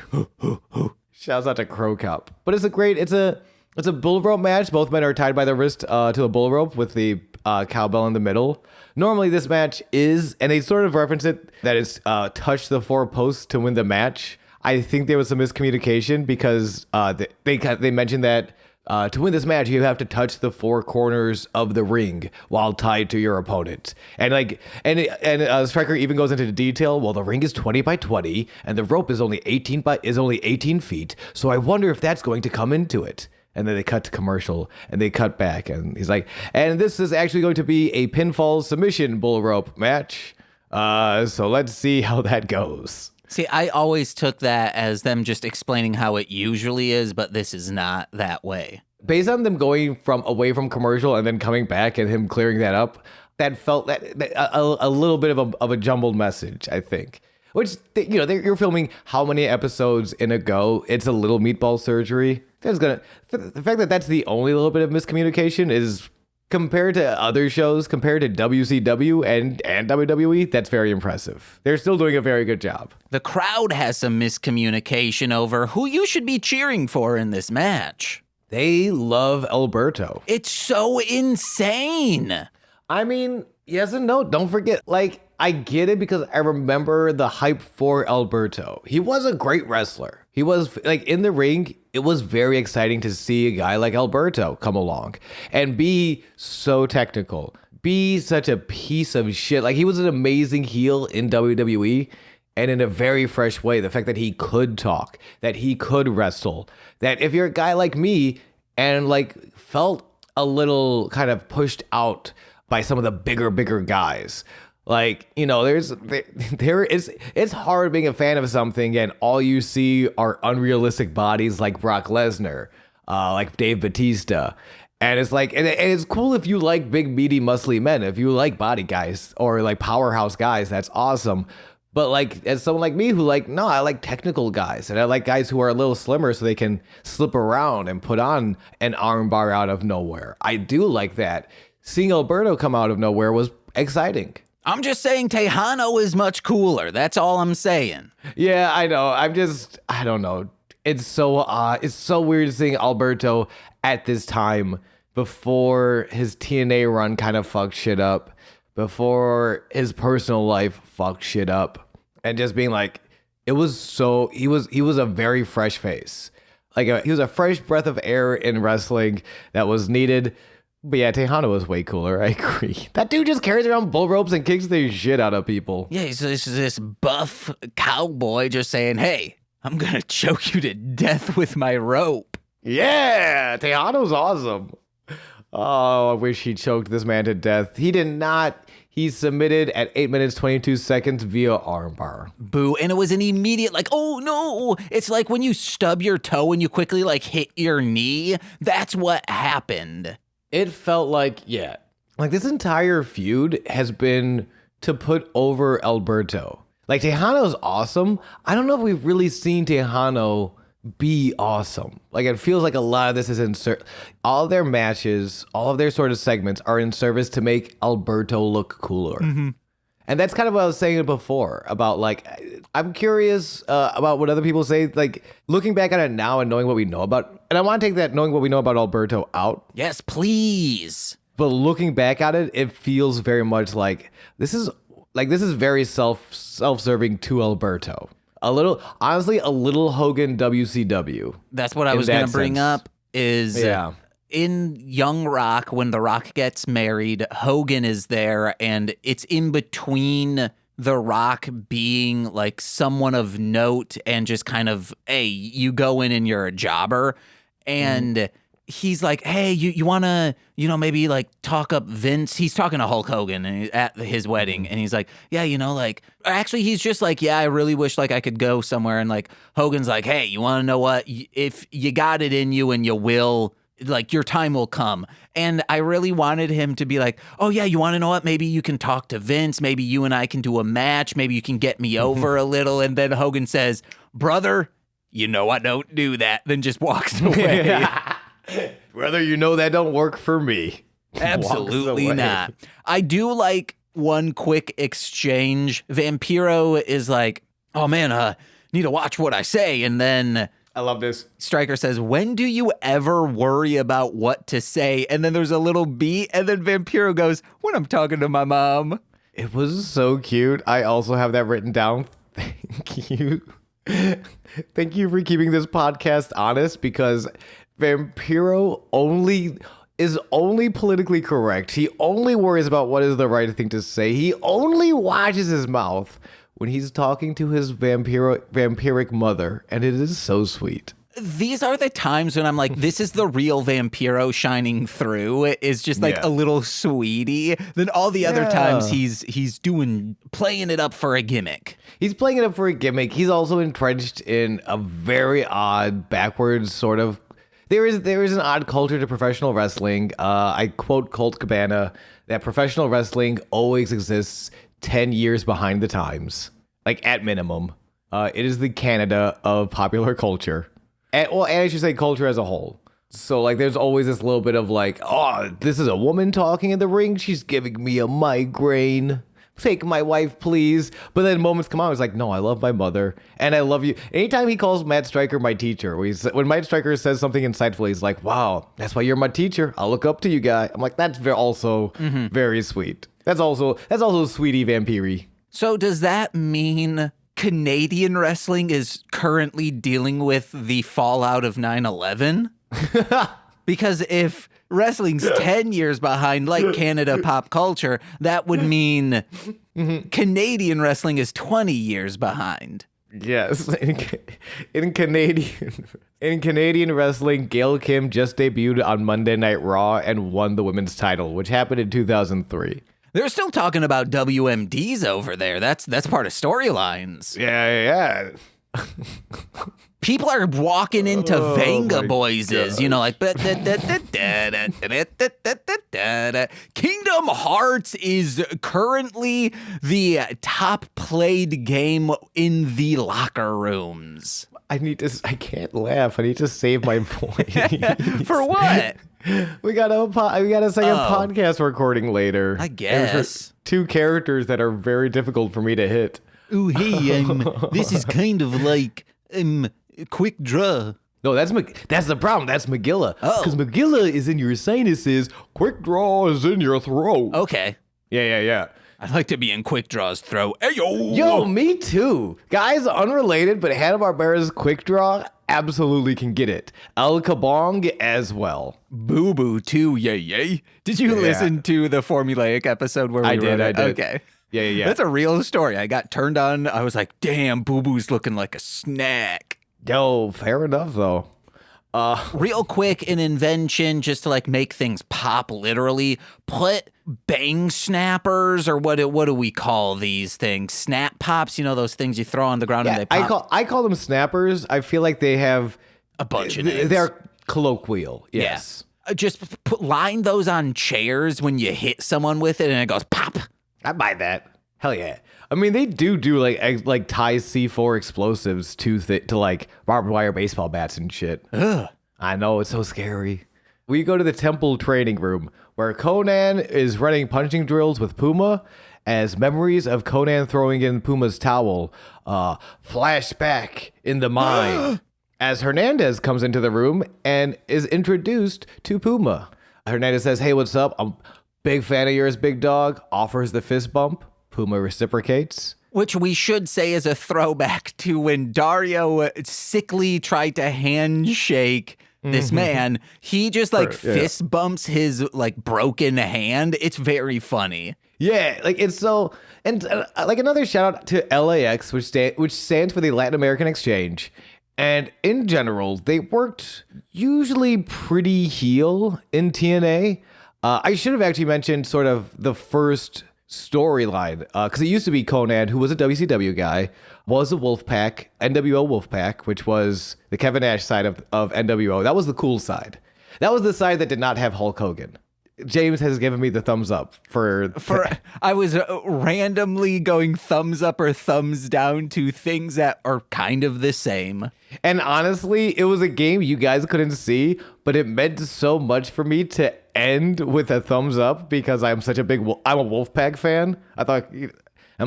Shouts out to Cro Cop. But it's a bull rope match. Both men are tied by the wrist to a bull rope with the cowbell in the middle. Normally this match is, and they sort of reference it, that it's touch the four posts to win the match. I think there was some miscommunication because they mentioned that to win this match, you have to touch the four corners of the ring while tied to your opponent. And Striker even goes into detail. Well, the ring is 20 by 20, and the rope is only 18 feet. So I wonder if that's going to come into it. And then they cut to commercial, and they cut back, and he's like, and this is actually going to be a pinfall submission bull rope match. So let's see how that goes. See, I always took that as them just explaining how it usually is, but this is not that way. Based on them going away from commercial and then coming back and him clearing that up, that felt that a little bit of a jumbled message, I think. Which, you're filming how many episodes in a go? It's a little meatball surgery. The fact that that's the only little bit of miscommunication is, compared to other shows, compared to WCW and WWE, that's very impressive. They're still doing a very good job. The crowd has some miscommunication over who you should be cheering for in this match. They love Alberto. It's so insane. I mean, yes and no. Don't forget, I get it because I remember the hype for Alberto. He was a great wrestler. He was, in the ring, it was very exciting to see a guy like Alberto come along and be so technical, be such a piece of shit. Like, he was an amazing heel in WWE, and in a very fresh way. The fact that he could talk, that he could wrestle, that if you're a guy like me and felt a little kind of pushed out by some of the bigger guys, it's hard being a fan of something and all you see are unrealistic bodies like Brock Lesnar, like Dave Bautista. And it's and it's cool if you like big, meaty, muscly men. If you like body guys or powerhouse guys, that's awesome. But as someone like me who no, I like technical guys, and I like guys who are a little slimmer so they can slip around and put on an arm bar out of nowhere. I do like that. Seeing Alberto come out of nowhere was exciting. I'm just saying Tejano is much cooler. That's all I'm saying. Yeah, I know. I don't know. It's so weird seeing Alberto at this time before his TNA run kind of fucked shit up, before his personal life fucked shit up, and just being he was a very fresh face. He was a fresh breath of air in wrestling that was needed. But yeah, Tejano was way cooler. I agree. That dude just carries around bull ropes and kicks the shit out of people. Yeah, he's this buff cowboy just saying, hey, I'm going to choke you to death with my rope. Yeah, Tejano's awesome. Oh, I wish he choked this man to death. He did not. He submitted at 8 minutes, 22 seconds via armbar. Boo. And it was an immediate, like, oh, no. It's like when you stub your toe and you quickly, like, hit your knee. That's what happened. It felt like, yeah. Like, this entire feud has been to put over Alberto. Like, Tejano's awesome. I don't know if we've really seen Tejano be awesome. Like, it feels like a lot of this is all of their matches, all of their sort of segments are in service to make Alberto look cooler. Mm-hmm. And that's kind of what I was saying before about, like, I'm curious about what other people say, like, looking back at it now and knowing what we know about, and I want to take that knowing what we know about Alberto out. Yes, please. But looking back at it, it feels very much like this is very self-serving to Alberto. Honestly, a little Hogan WCW. That's what I was going to bring up is in Young Rock, when The Rock gets married, Hogan is there, and it's in between The Rock being like someone of note and just kind of, hey, you go in and you're a jobber. And he's like, hey, you want to, maybe like talk up Vince. He's talking to Hulk Hogan at his wedding. And he's like, yeah, like, actually, he's just like, yeah, I really wish like I could go somewhere. And like, Hogan's like, hey, you want to know what? If you got it in you and you will, like, your time will come. And I really wanted him to be like, oh yeah, you want to know what? Maybe you can talk to Vince. Maybe you and I can do a match. Maybe you can get me over a little. And then Hogan says, brother, I don't do that. Then just walks away. Brother, that don't work for me. Absolutely not. I do like one quick exchange. Vampiro is like, oh man, need to watch what I say. And then I love this. Stryker says, when do you ever worry about what to say? And then there's a little beat. And then Vampiro goes, when I'm talking to my mom. It was so cute. I also have that written down. Thank you. Thank you for keeping this podcast honest, because Vampiro is only politically correct. He only worries about what is the right thing to say. He only watches his mouth when he's talking to his vampiric mother, and it is so sweet. These are the times when I'm like, this is the real Vampiro shining through. It's just like a little sweetie. Then all the other times he's playing it up for a gimmick. He's playing it up for a gimmick. He's also entrenched in a very odd, backwards sort of. There is an odd culture to professional wrestling. I quote Colt Cabana that professional wrestling always exists 10 years behind the times, like at minimum. It is the Canada of popular culture. And I should say culture as a whole. So like there's always this little bit of like, oh, this is a woman talking in the ring. She's giving me a migraine. Take my wife, please. But then moments come out, it's like, no, I love my mother and I love you. Anytime he calls Matt Stryker my teacher, when Matt Stryker says something insightful, he's like, wow, that's why you're my teacher. I'll look up to you, guy. I'm like, that's also very sweet. That's also sweetie vampiri. So does that mean Canadian wrestling is currently dealing with the fallout of 9/11? Because if wrestling's 10 years behind, like Canada pop culture, that would mean Canadian wrestling is 20 years behind. Yes. In Canadian wrestling, Gail Kim just debuted on Monday Night Raw and won the women's title, which happened in 2003. They're still talking about WMDs over there. That's part of storylines. Yeah. People are walking into Vanga Boyses, like Kingdom Hearts is currently the top played game in the locker rooms. I can't laugh. I need to save my voice. For what? We got a second podcast recording later. I guess. Two characters that are very difficult for me to hit. Ooh, hey, this is kind of like quick draw. No, that's the problem. That's Magilla. Because Magilla is in your sinuses. Quick draw is in your throat. Okay. Yeah. I'd like to be in Quick Draw's throat. Hey, Yo, me too. Guys, unrelated, but Hanna-Barbera's Quick Draw, absolutely can get it. El Kabong as well. Boo Boo too, yay. Did you listen to the Formulaic episode where we I did. Okay. Yeah. That's a real story. I got turned on. I was like, damn, Boo Boo's looking like a snack. Yo, fair enough, though. Real quick, an invention just to like make things pop literally. Put bang snappers, or what do we call these things? Snap pops, you know, those things you throw on the ground and they pop. I call them snappers. I feel like they have A bunch of names. They're colloquial. Yes. Yeah. Just line those on chairs when you hit someone with it and it goes pop. I buy that. Hell yeah. I mean, they do like tie C4 explosives to like barbed wire baseball bats and shit. Ugh. I know, it's so scary. We go to the temple training room where Conan is running punching drills with Puma as memories of Conan throwing in Puma's towel flash back in the mind as Hernandez comes into the room and is introduced to Puma. Hernandez says, "Hey, what's up? I'm a big fan of yours, big dog." Offers the fist bump. Puma reciprocates. Which we should say is a throwback to when Dario sickly tried to handshake this man. He just like fist bumps his like broken hand. It's very funny. Yeah, like it's so, and like another shout out to LAX, which stands for the Latin American Exchange. And in general, they worked usually pretty heel in TNA. I should have actually mentioned sort of the first storyline, because it used to be Conan, who was a WCW guy, was a Wolfpack, NWO Wolfpack, which was the Kevin Nash side of NWO. That was the cool side. That was the side that did not have Hulk Hogan. James has given me the thumbs up for I was randomly going thumbs up or thumbs down to things that are kind of the same. And honestly, it was a game you guys couldn't see, but it meant so much for me to end with a thumbs up because I'm such a I'm a Wolfpack fan. I'm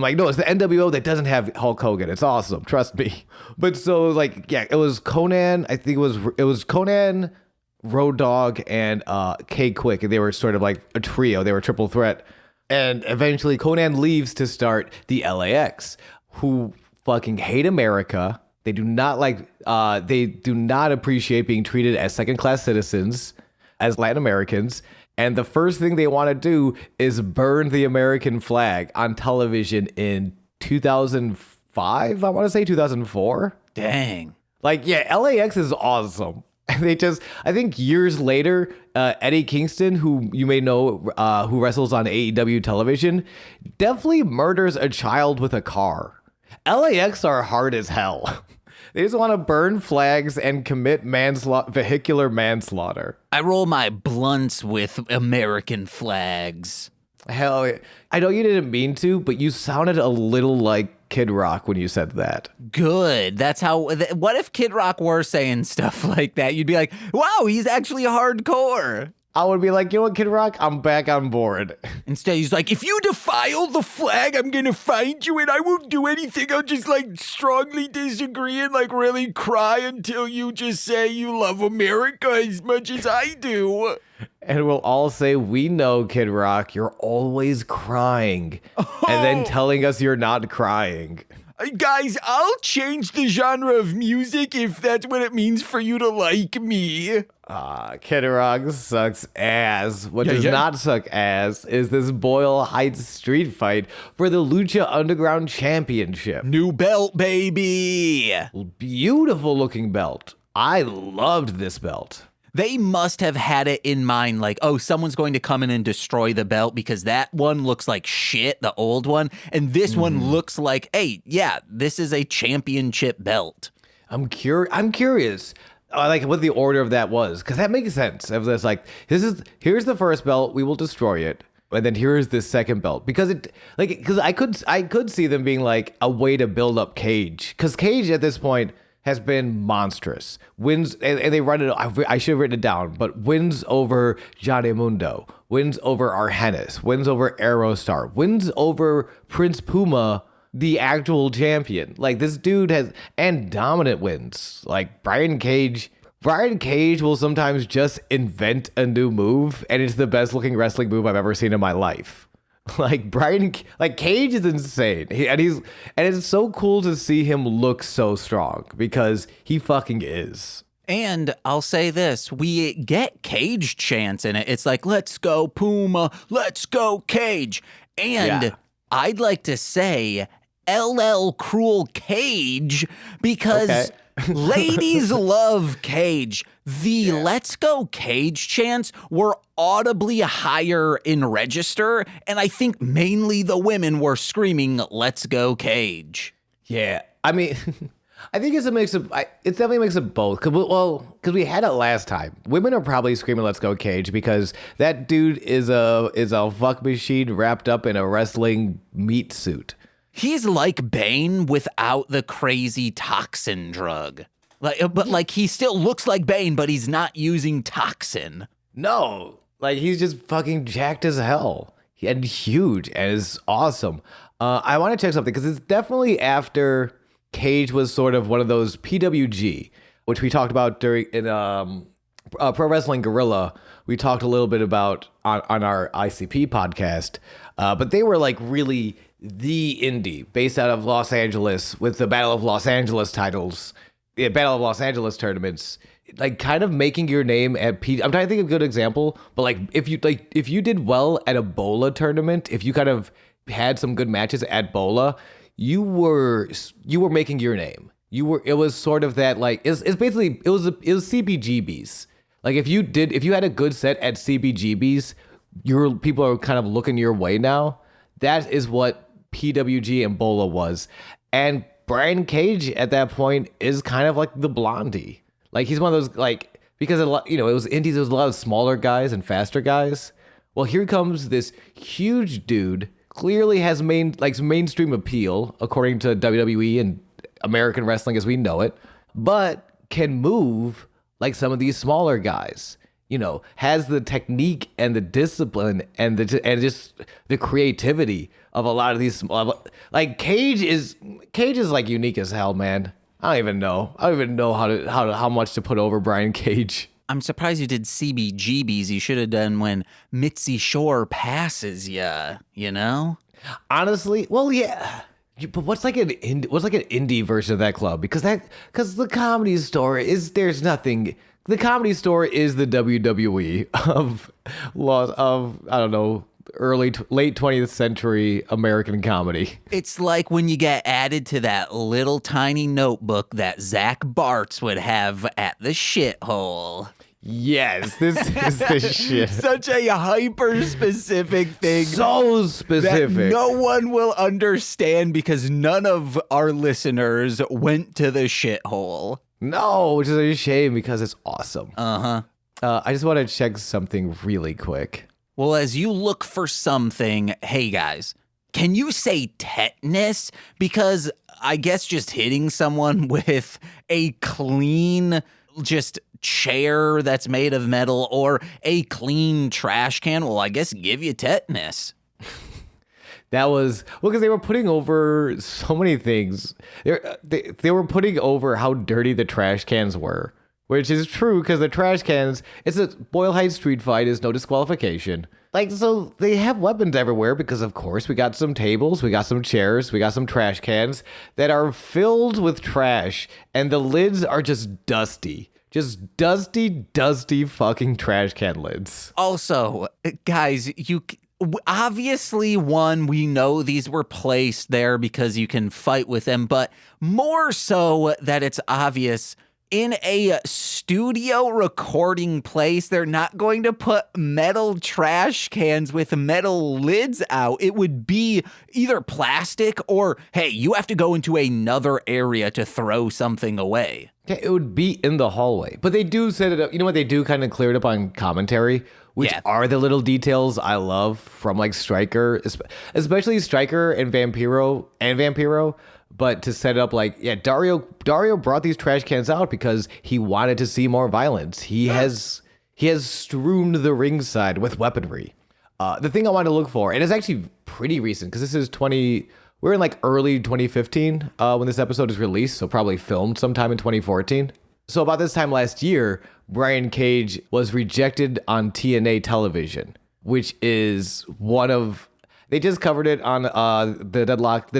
like, no, it's the NWO that doesn't have Hulk Hogan. It's awesome. Trust me. But so like, yeah, it was Conan. I think it was Conan, Road Dogg, and K-Quick. And they were sort of like a trio. They were a triple threat. And eventually Conan leaves to start the LAX, who fucking hate America. They do not appreciate being treated as second-class citizens, as Latin Americans. And the first thing they want to do is burn the American flag on television in 2005, I want to say 2004. Dang. Like, yeah, LAX is awesome. They just, I think years later, Eddie Kingston, who you may know, who wrestles on AEW television, definitely murders a child with a car. LAX are hard as hell. They just want to burn flags and commit vehicular manslaughter. I roll my blunts with American flags. Hell yeah. I know you didn't mean to, but you sounded a little like Kid Rock when you said that. Good. That's how. What if Kid Rock were saying stuff like that? You'd be like, wow, he's actually hardcore. I would be like, you know what, Kid Rock? I'm back on board. Instead, he's like, if you defile the flag, I'm going to find you and I won't do anything. I'll just like strongly disagree and like really cry until you just say you love America as much as I do. And we'll all say, we know, Kid Rock, you're always crying. And then telling us you're not crying. Guys, I'll change the genre of music if that's what it means for you to like me. Kid Rock sucks ass. What does not suck ass is this Boyle Heights street fight for the Lucha Underground Championship. New belt, baby. Beautiful looking belt. I loved this belt. They must have had it in mind, like, oh, someone's going to come in and destroy the belt because that one looks like shit, the old one, and this one looks like, hey, yeah, this is a championship belt. I'm curious, like what the order of that was, because that makes sense. It was like, here's the first belt, we will destroy it, and then here's the second belt, because I could see them being like a way to build up Cage, because Cage at this point has been monstrous. Wins, and they run it, I should have written it down, but wins over Johnny Mundo, wins over Argenis, wins over Aerostar, wins over Prince Puma, the actual champion. Like, this dude has, and dominant wins. Like, Brian Cage will sometimes just invent a new move, and it's the best looking wrestling move I've ever seen in my life. Like Cage is insane. And it's so cool to see him look so strong because he fucking is. And I'll say this, we get Cage chants in it. It's like, let's go Puma, let's go Cage. And I'd like to say LL Cruel Cage because ladies love Cage. The Let's Go Cage chants were audibly higher in register, and I think mainly the women were screaming, let's go Cage. Yeah, I mean, I think it's a mix of, it's definitely a mix of both. Because we had it last time. Women are probably screaming let's go Cage because that dude is a fuck machine wrapped up in a wrestling meat suit. He's like Bane without the crazy toxin drug. But he still looks like Bane, but he's not using toxin. No, like he's just fucking jacked as hell and huge and is awesome. I want to check something because it's definitely after Cage was sort of one of those PWG, which we talked about in Pro Wrestling Guerrilla. We talked a little bit about on our ICP podcast, but they were like really the indie based out of Los Angeles with the Battle of Los Angeles titles. Battle of Los Angeles tournaments, like kind of making your name at I'm trying to think of a good example, but like if you did well at a Bola tournament, if you kind of had some good matches at Bola, you were making your name. It was sort of that like it's basically it was CBGBs. Like if you had a good set at CBGBs, your people are kind of looking your way now. That is what PWG and Bola was, and Brian Cage at that point is kind of like the Blondie. Like he's one of those like because it was indies, there was a lot of smaller guys and faster guys. Well, here comes this huge dude, clearly has mainstream appeal according to WWE and American wrestling as we know it, but can move like some of these smaller guys. Has the technique and the discipline and just the creativity of a lot of these like Cage is like unique as hell, man. I don't even know how much to put over Brian Cage. I'm surprised you did CBGBs. You should have done when Mitzi Shore passes ya, Honestly, well, yeah. But what's like an indie version of that club? Because the Comedy Store there's nothing. The Comedy Store is the WWE of I don't know, late 20th century American comedy. It's like when you get added to that little tiny notebook that Zach Bartz would have at the shithole. Yes, this is the shit. Such a hyper specific thing. So specific. That no one will understand because none of our listeners went to the shithole. No, which is a shame because it's awesome. Uh-huh. I just want to check something really quick. Well, as you look for something, hey guys, can you say tetanus? Because I guess just hitting someone with a clean just chair that's made of metal or a clean trash can will, I guess, give you tetanus. That was because they were putting over so many things. They were putting over how dirty the trash cans were, which is true because the trash cans. It's a Boyle Heights street fight is no disqualification. Like so, they have weapons everywhere because of course we got some tables, we got some chairs, we got some trash cans that are filled with trash, and the lids are just dusty. Just dusty fucking trash can lids. Also, guys, obviously, we know these were placed there because you can fight with them, but more so that it's obvious in a studio recording place, they're not going to put metal trash cans with metal lids out. It would be either plastic or, hey, you have to go into another area to throw something away. Yeah, it would be in the hallway. But they do set it up. You know what? They do kind of clear it up on commentary, which are the little details I love from like Stryker, especially Stryker and Vampiro. But to set it up like, Dario brought these trash cans out because he wanted to see more violence. He has strewn the ringside with weaponry. The thing I wanted to look for, and it's actually pretty recent because this is we're in like early 2015 when this episode is released, so probably filmed sometime in 2014. So about this time last year, Brian Cage was rejected on TNA television, which is one of They just covered it on the Deadlock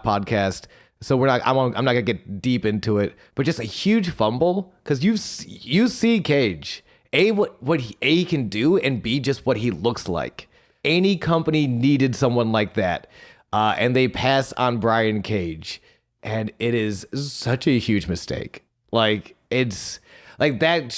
podcast. So I'm not gonna get deep into it, but just a huge fumble because you see Cage what he can do, and B, just what he looks like. Any company needed someone like that, and they passed on Brian Cage, and it is such a huge mistake. Like it's like that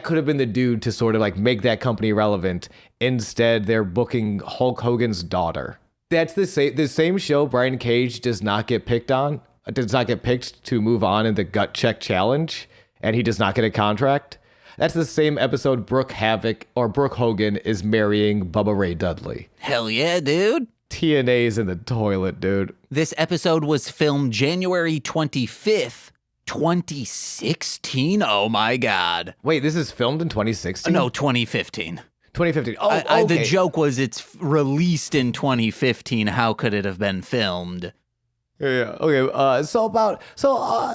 could have been the dude to sort of like make that company relevant. Instead, they're booking Hulk Hogan's daughter. That's the same show Brian Cage does not get picked to move on in the gut check challenge, and he does not get a contract. That's the same episode Brooke Hogan is marrying Bubba Ray Dudley. Hell yeah, dude. TNA's in the toilet, dude. This episode was filmed January 25th, 2016. Oh my God. Wait, this is filmed in 2016? No, 2015. 2015. Oh, okay. The joke was it's released in 2015. How could it have been filmed? Yeah. Okay. So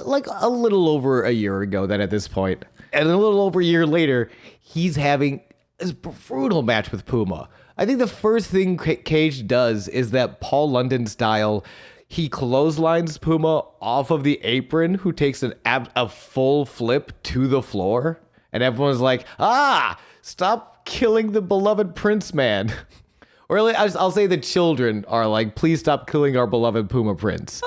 like a little over a year ago then at this point, and a little over a year later, he's having this brutal match with Puma. I think the first thing Cage does is that Paul London style, he clotheslines Puma off of the apron, who takes a full flip to the floor, and everyone's like, stop killing the beloved Prince man. Or I'll say the children are like, please stop killing our beloved Puma Prince.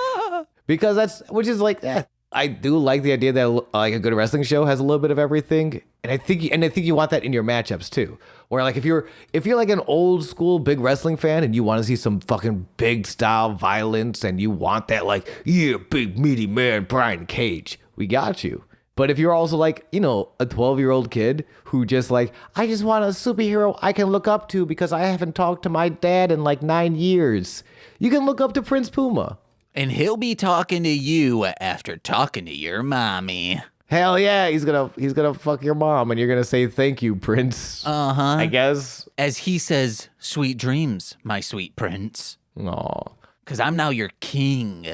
Because which is like, I do like the idea that like a good wrestling show has a little bit of everything. And I think you want that in your matchups too. Where like if you're like an old school big wrestling fan and you want to see some fucking big style violence and you want that like, yeah, big meaty man Brian Cage, we got you. But if you're also like, a 12-year-old kid who just like, I just want a superhero I can look up to because I haven't talked to my dad in like 9 years, you can look up to Prince Puma. And he'll be talking to you after talking to your mommy. Hell yeah, he's gonna fuck your mom and you're gonna say thank you, Prince. Uh-huh. I guess. As he says, sweet dreams, my sweet prince. Aw. 'Cause I'm now your king.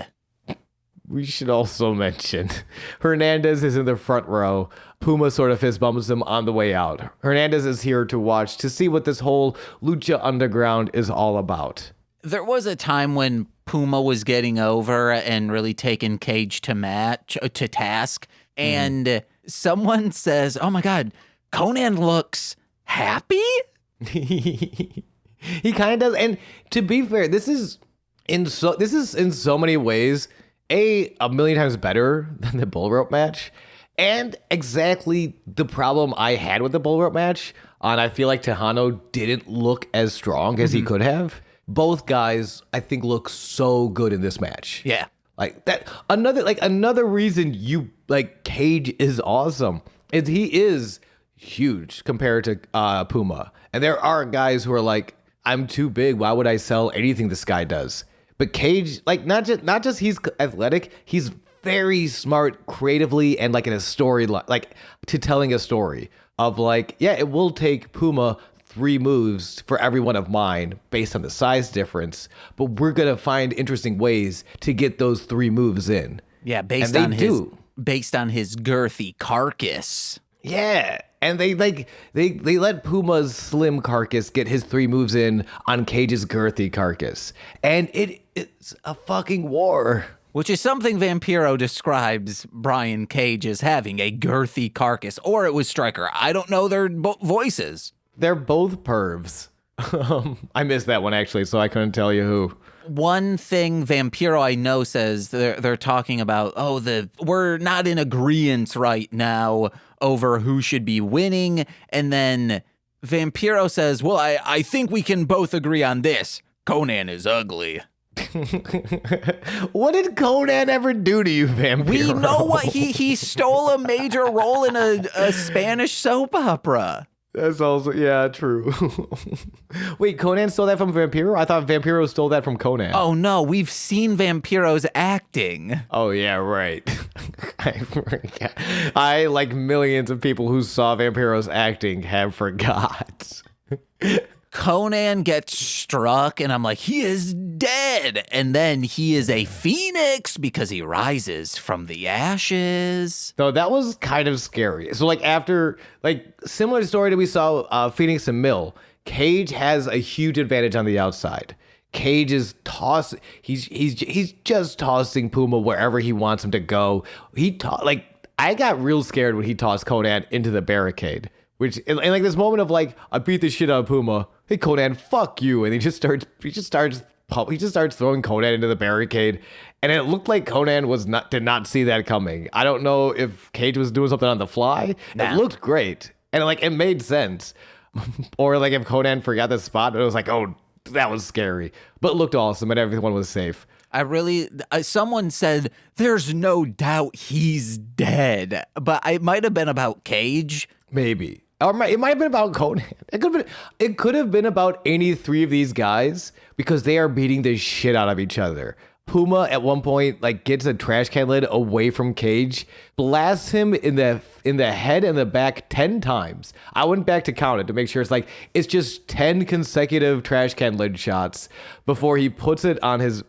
We should also mention Hernandez is in the front row. Puma sort of fist bumps him on the way out. Hernandez is here to watch to see what this whole Lucha Underground is all about. There was a time when Puma was getting over and really taking Cage to task. And someone says, oh my God, Conan looks happy? He kind of does. And to be fair, this is in so many ways a million times better than the bull rope match, and exactly the problem I had with the bull rope match. And I feel like Tejano didn't look as strong as he could have. Both guys, I think, look so good in this match. Yeah. Like that. Another reason you like Cage is awesome is he is huge compared to Puma. And there are guys who are like, I'm too big. Why would I sell anything this guy does? But Cage, like not just he's athletic, he's very smart creatively and like in a story, like to telling a story of like, yeah, it will take Puma 3 moves for every one of mine based on the size difference, but we're gonna find interesting ways to get those 3 moves in. Yeah, based on his girthy carcass. Yeah. And they let Puma's slim carcass get his 3 moves in on Cage's girthy carcass. And it's a fucking war. Which is something Vampiro describes Brian Cage as having, a girthy carcass. Or it was Stryker. I don't know their voices. They're both pervs. I missed that one, actually, so I couldn't tell you who. One thing Vampiro I know says they're talking about, we're not in agreement right now over who should be winning. And then Vampiro says, well, I think we can both agree on this. Conan is ugly. What did Conan ever do to you, Vampiro? We know what he stole a major role in a Spanish soap opera. That's also, yeah, true. Wait, Conan stole that from Vampiro? I thought Vampiro stole that from Conan. Oh, no, we've seen Vampiro's acting. Oh, yeah, right. I forgot. I, like millions of people who saw Vampiro's acting, have forgot. Conan gets struck, and I'm like, he is dead. And then he is a phoenix because he rises from the ashes. So that was kind of scary. So like after, like similar story to we saw Phoenix and Mill, Cage has a huge advantage on the outside. Cage is he's just tossing Puma wherever he wants him to go. I got real scared when he tossed Conan into the barricade, which and like this moment of like, I beat the shit out of Puma. Hey Conan, fuck you, and he just starts throwing Conan into the barricade, and it looked like Conan did not see that coming. I don't know if Cage was doing something on the fly. It looked great, and like it made sense, or like if Conan forgot the spot, it was like, oh, that was scary, but it looked awesome, and everyone was safe. Someone said there's no doubt he's dead, but it might have been about Cage. Maybe. Or it might have been about Conan. It could have been about any three of these guys because they are beating the shit out of each other. Puma at one point like gets a trash can lid away from Cage, blasts him in the head and the back 10 times. I went back to count it to make sure it's just 10 consecutive trash can lid shots before he puts it on his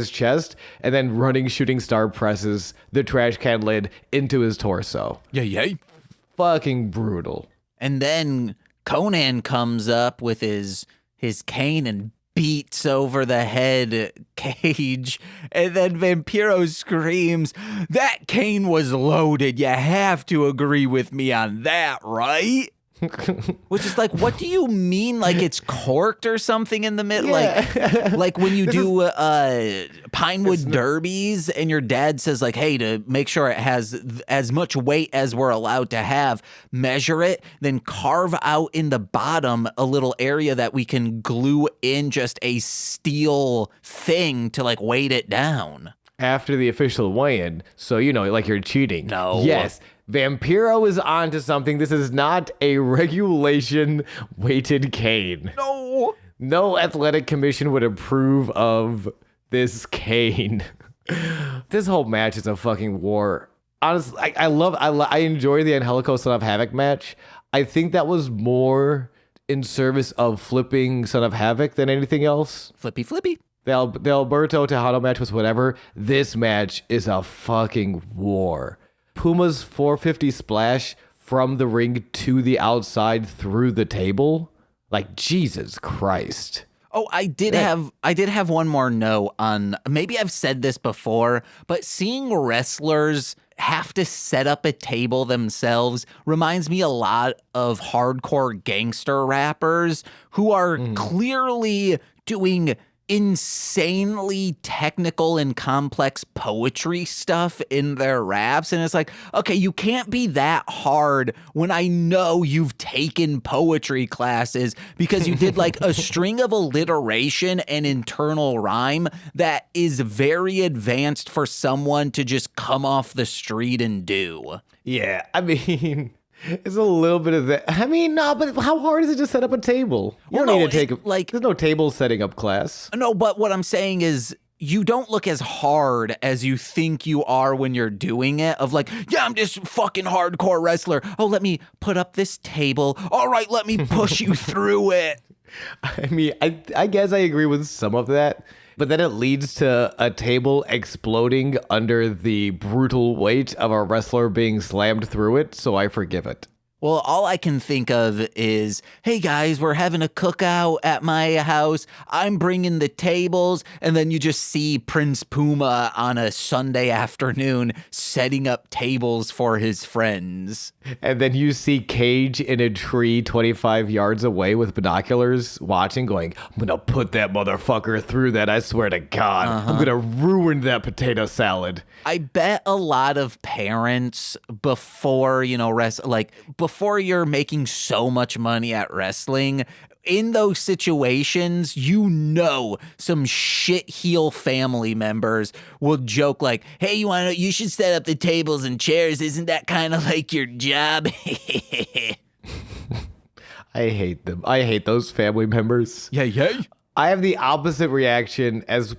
chest, and then running shooting star presses the trash can lid into his torso. Yeah. Fucking brutal. And then Conan comes up with his cane and beats over the head Cage, and then Vampiro screams, "That cane was loaded. You have to agree with me on that, right?" Which is like, what do you mean? Like it's corked or something in the middle? Yeah. Like when you do Pinewood derbies and your dad says like, hey, to make sure it has as much weight as we're allowed to have, measure it, then carve out in the bottom a little area that we can glue in just a steel thing to like weight it down. After the official weigh-in, so like you're cheating. No. Yes. Vampiro is onto something. This is not a regulation weighted cane. No athletic commission would approve of this cane. This whole match is a fucking war. Honestly, I enjoy the Angelico Son of Havoc match. I think that was more in service of flipping Son of Havoc than anything else. Flippy. The Alberto Tejano match was whatever. This match is a fucking war. Puma's 450 splash from the ring to the outside through the table. Like, Jesus Christ. Oh, I did have one more note on, maybe I've said this before, but seeing wrestlers have to set up a table themselves reminds me a lot of hardcore gangster rappers who are clearly doing insanely technical and complex poetry stuff in their raps, and it's like, okay, you can't be that hard when I know you've taken poetry classes because you did like a string of alliteration and internal rhyme that is very advanced for someone to just come off the street and do. Yeah, I mean, it's a little bit of that. I mean, no, but how hard is it to set up a table? You don't need to take there's no table setting up class. No, but what I'm saying is you don't look as hard as you think you are when you're doing it, of like, yeah, I'm just fucking hardcore wrestler. Oh, let me put up this table. All right, let me push you through it. I mean, I guess I agree with some of that. But then it leads to a table exploding under the brutal weight of a wrestler being slammed through it, so I forgive it. Well, all I can think of is, hey guys, we're having a cookout at my house. I'm bringing the tables. And then you just see Prince Puma on a Sunday afternoon setting up tables for his friends. And then you see Cage in a tree 25 yards away with binoculars watching, going, I'm going to put that motherfucker through that, I swear to God. I'm going to ruin that potato salad. I bet a lot of parents before, before you're making so much money at wrestling, in those situations, some shit heel family members will joke like, hey, you should set up the tables and chairs. Isn't that kind of like your job? I hate them. I hate those family members. Yeah. I have the opposite reaction as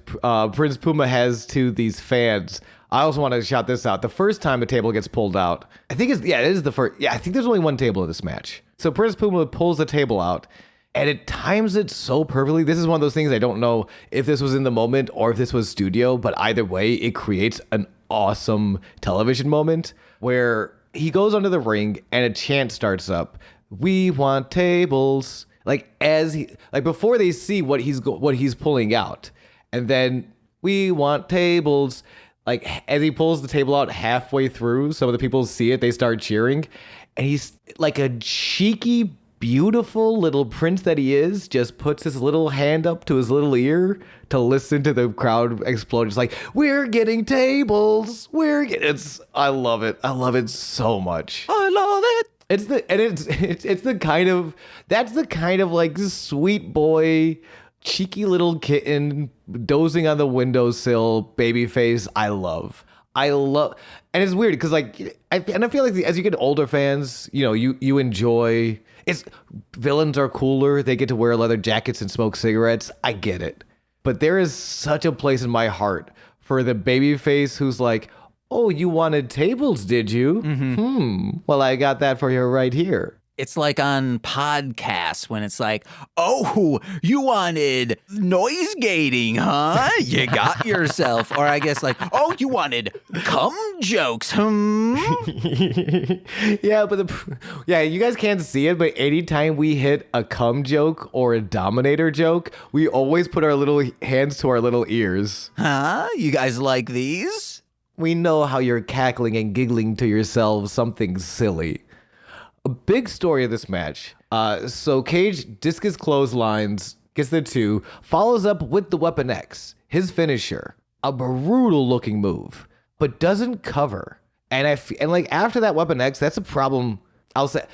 Prince Puma has to these fans. I also want to shout this out. The first time a table gets pulled out, I think it is the first. Yeah, I think there's only one table in this match. So Prince Puma pulls the table out, and it times it so perfectly. This is one of those things I don't know if this was in the moment or if this was studio, but either way, it creates an awesome television moment where he goes under the ring and a chant starts up. We want tables. Like before they see what he's pulling out, and then we want tables. Like as he pulls the table out halfway through, some of the people see it, they start cheering, and he's like a cheeky, beautiful little prince that he is, just puts his little hand up to his little ear to listen to the crowd explode. It's like, we're getting tables. I love it. I love it so much. I love it. It's the kind of like sweet boy, cheeky little kitten dozing on the windowsill, baby face. I love, and it's weird because like, I feel like as you get older, fans, you enjoy. Villains are cooler. They get to wear leather jackets and smoke cigarettes. I get it, but there is such a place in my heart for the baby face who's like, oh, you wanted tables, did you? Mm-hmm. Well, I got that for you right here. It's like on podcasts when it's like, oh, you wanted noise gating, huh? You got yourself. Or I guess like, oh, you wanted cum jokes, Yeah, but you guys can't see it, but anytime we hit a cum joke or a Dominator joke, we always put our little hands to our little ears. Huh? You guys like these? We know how you're cackling and giggling to yourselves something silly. A big story of this match. So Cage discus clotheslines, gets the 2, follows up with the Weapon X, his finisher, a brutal looking move, but doesn't cover. And like after that Weapon X, that's a problem. I'll say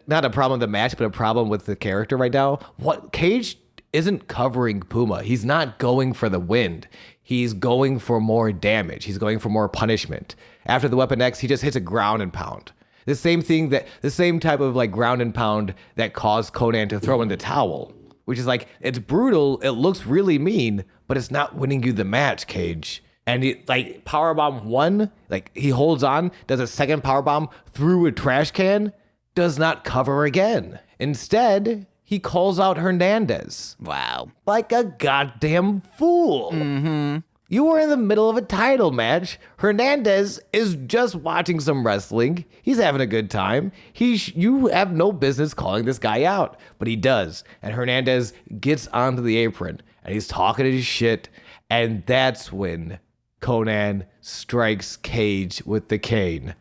not a problem with the match, but a problem with the character right now. What Cage isn't covering Puma. He's not going for the win. He's going for more damage. He's going for more punishment. After the Weapon X, he just hits a ground and pound. The same type of like ground and pound that caused Conan to throw in the towel, which is like, it's brutal. It looks really mean, but it's not winning you the match, Cage. And he like powerbomb 1, like he holds on, does a second powerbomb through a trash can, does not cover again. Instead, he calls out Hernandez. Wow. Like a goddamn fool. Mm-hmm. You were in the middle of a title match. Hernandez is just watching some wrestling. He's having a good time. You have no business calling this guy out, but he does. And Hernandez gets onto the apron and he's talking his shit. And that's when Conan strikes Cage with the cane.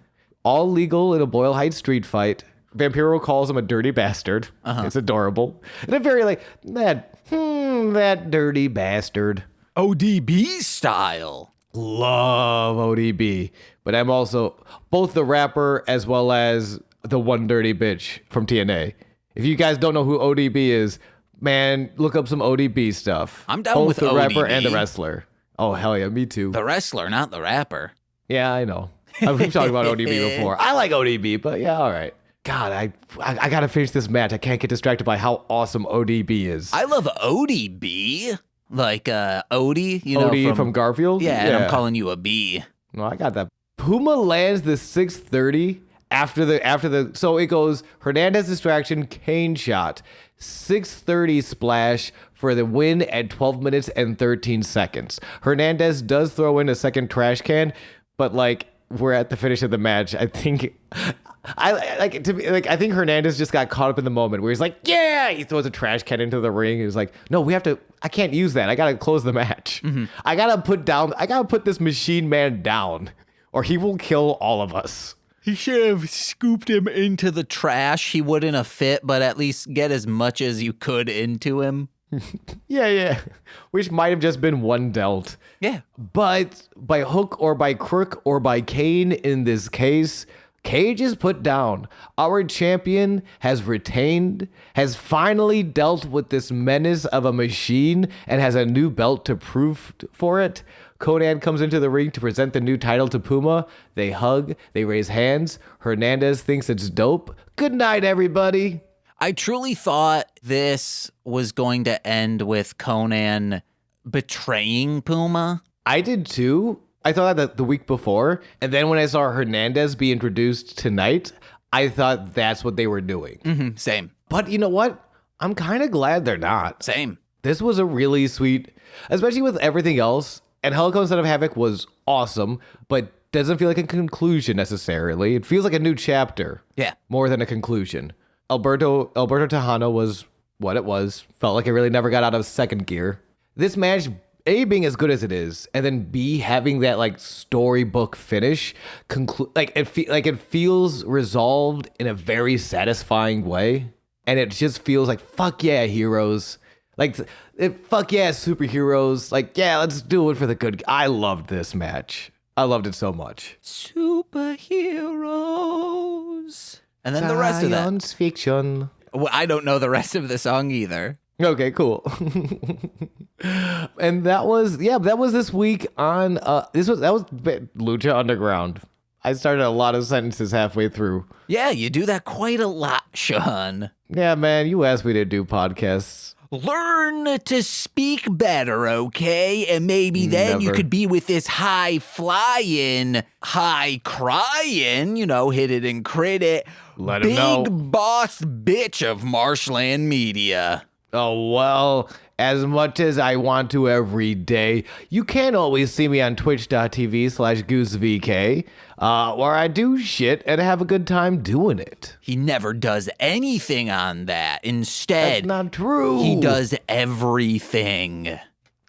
All legal in a Boyle Heights street fight. Vampiro calls him a dirty bastard. It's adorable. And a very like, that dirty bastard. ODB style. Love ODB. But I'm also both the rapper as well as the one dirty bitch from TNA. If you guys don't know who ODB is, man, look up some ODB stuff. I'm down both with the ODB. Rapper and the wrestler. Oh, hell yeah, me too. The wrestler, not the rapper. Yeah, I know. We've talked about ODB before. I like ODB, but yeah, all right. God, I got to finish this match. I can't get distracted by how awesome ODB is. I love ODB. Like Odie, Odie from Garfield? Yeah, and I'm calling you a B. No, I got that. Puma lands the 630 after the so it goes Hernandez distraction, cane shot, 630 splash for the win at 12 minutes and 13 seconds. Hernandez does throw in a second trash can, but like we're at the finish of the match. I think I think Hernandez just got caught up in the moment where he's like, yeah, he throws a trash can into the ring. He's like, no, I can't use that. I got to close the match. Mm-hmm. I got to put this machine man down or he will kill all of us. He should have scooped him into the trash. He wouldn't have fit, but at least get as much as you could into him. Yeah. Which might have just been one dealt. Yeah. But by hook or by crook or by cane in this case, Cage is put down. Our champion has retained, has finally dealt with this menace of a machine, and has a new belt to prove for it. Conan comes into the ring to present the new title to Puma. They hug, they raise hands. Hernandez thinks it's dope. Good night, everybody. I truly thought this was going to end with Conan betraying Puma. I did too. I thought that the week before, and then when I saw Hernandez be introduced tonight, I thought that's what they were doing. Mm-hmm, same. But you know what? I'm kind of glad they're not. Same. This was a really sweet, especially with everything else, and Helico instead of Havoc was awesome, but doesn't feel like a conclusion necessarily. It feels like a new chapter. Yeah. More than a conclusion. Alberto Tejano was what it was. Felt like it really never got out of second gear. This match, A, being as good as it is, and then B, having that like storybook finish, it feels resolved in a very satisfying way, and it just feels like fuck yeah, heroes. Fuck yeah, superheroes. Like, yeah, let's do it for the good. I loved this match. I loved it so much. Superheroes. And then the rest of that. Science fiction. Well, I don't know the rest of the song either. Okay, cool. And that was this week on that was Lucha Underground. I started a lot of sentences halfway through. Yeah, you do that quite a lot, Sean. Yeah, man, you asked me to do podcasts. Learn to speak better, okay? And maybe then you could be with this high flying, high crying, hit it and crit it. Let him know. Big boss bitch of Marshland Media. Oh, well, as much as I want to every day, you can't always see me on twitch.tv/GooseVK, where I do shit and have a good time doing it. He never does anything on that. Instead, that's not true. He does everything.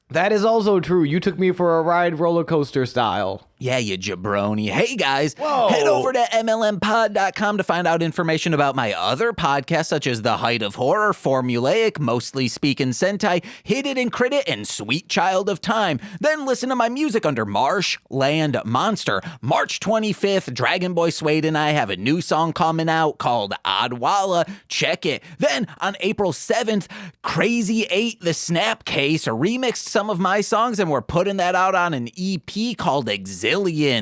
That is also true. You took me for a ride roller coaster style. Yeah, you jabroni. Hey, guys, Whoa. Head over to MLMpod.com to find out information about my other podcasts, such as The Height of Horror, Formulaic, Mostly Speakin' Sentai, Hit It and Crit It, and Sweet Child of Time. Then listen to my music under Marshland Monster. March 25th, Dragon Boy Suede and I have a new song coming out called Oddwalla. Check it. Then on April 7th, Crazy 8, The Snapcase, remixed some of my songs, and we're putting that out on an EP called Exhillion,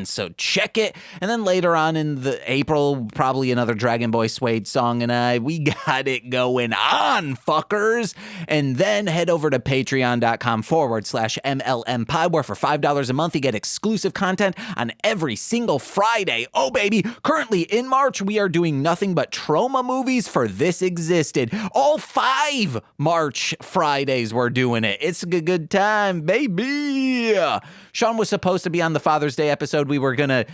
so check it. And then later on in the April, probably another Dragon Boy Suede song, and we got it going on, fuckers. And then head over to patreon.com/MLMpod, where for $5 a month you get exclusive content on every single Friday. Oh baby, currently in March we are doing nothing but trauma movies for This Existed. All 5 March Fridays we're doing it. It's a good time, baby. Sean was supposed to be on the Father's Day episode. We were going to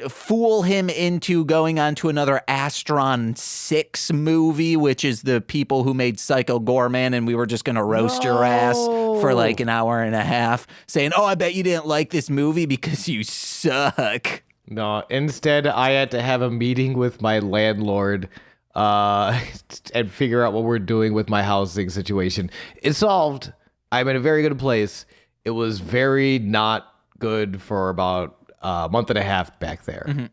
fool him into going on to another Astron 6 movie, which is the people who made Psycho Gorman, and we were just going to roast your ass for like an hour and a half, saying, oh, I bet you didn't like this movie because you suck. No, instead, I had to have a meeting with my landlord and figure out what we're doing with my housing situation. It's solved. I'm in a very good place. It was very not good for about a month and a half back there.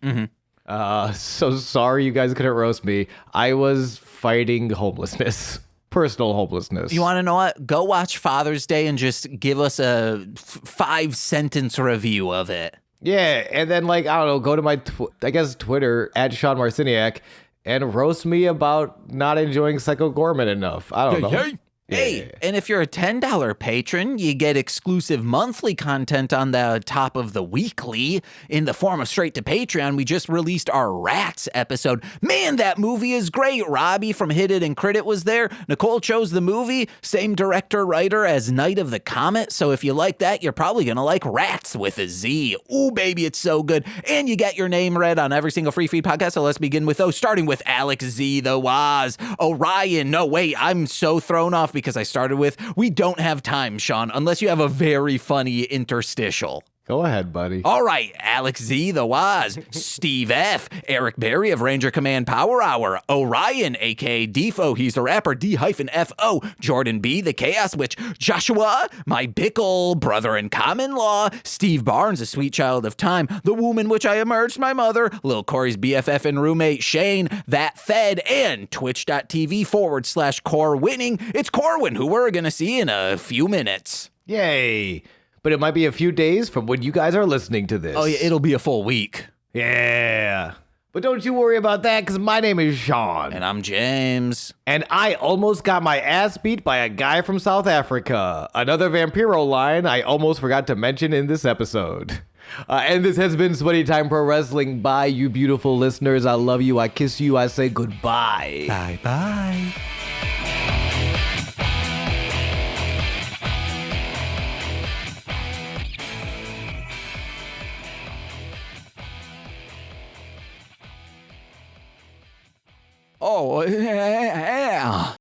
So sorry you guys couldn't roast me. I was fighting homelessness, personal homelessness. You want to know what? Go watch Father's Day and just give us a 5-sentence review of it. Yeah, and then go to my, Twitter, @Sean Marciniak, and roast me about not enjoying Psycho Gorman enough. I don't know. Hey, and if you're a $10 patron, you get exclusive monthly content on the top of the weekly in the form of straight to Patreon. We just released our Rats episode. Man, that movie is great. Robbie from Hit It and Crit It was there. Nicole chose the movie. Same director, writer as Night of the Comet. So if you like that, you're probably going to like Rats with a Z. Ooh, baby, it's so good. And you get your name read on every single free feed podcast. So let's begin with those, starting with Alex Z, the Waz, Orion. No, wait, I'm so thrown off because I started with, we don't have time, Sean, unless you have a very funny interstitial. Go ahead, buddy. All right, Alex Z, the Waz, Steve F, Eric Berry of Ranger Command Power Hour, Orion, aka Defo, he's the rapper, D-FO, Jordan B, the Chaos Witch, Joshua, my Bickle, brother in common law, Steve Barnes, a sweet child of time, the womb in which I emerged, my mother, Lil Corey's BFF and roommate, Shane, that Fed, and twitch.tv/Core Winning. It's Corwin, who we're going to see in a few minutes. Yay. But it might be a few days from when you guys are listening to this. Oh, yeah, it'll be a full week. Yeah. But don't you worry about that, because my name is Sean. And I'm James. And I almost got my ass beat by a guy from South Africa. Another Vampiro line I almost forgot to mention in this episode. And this has been Sweaty Time Pro Wrestling. Bye, you beautiful listeners. I love you. I kiss you. I say goodbye. Bye-bye. Oh, yeah.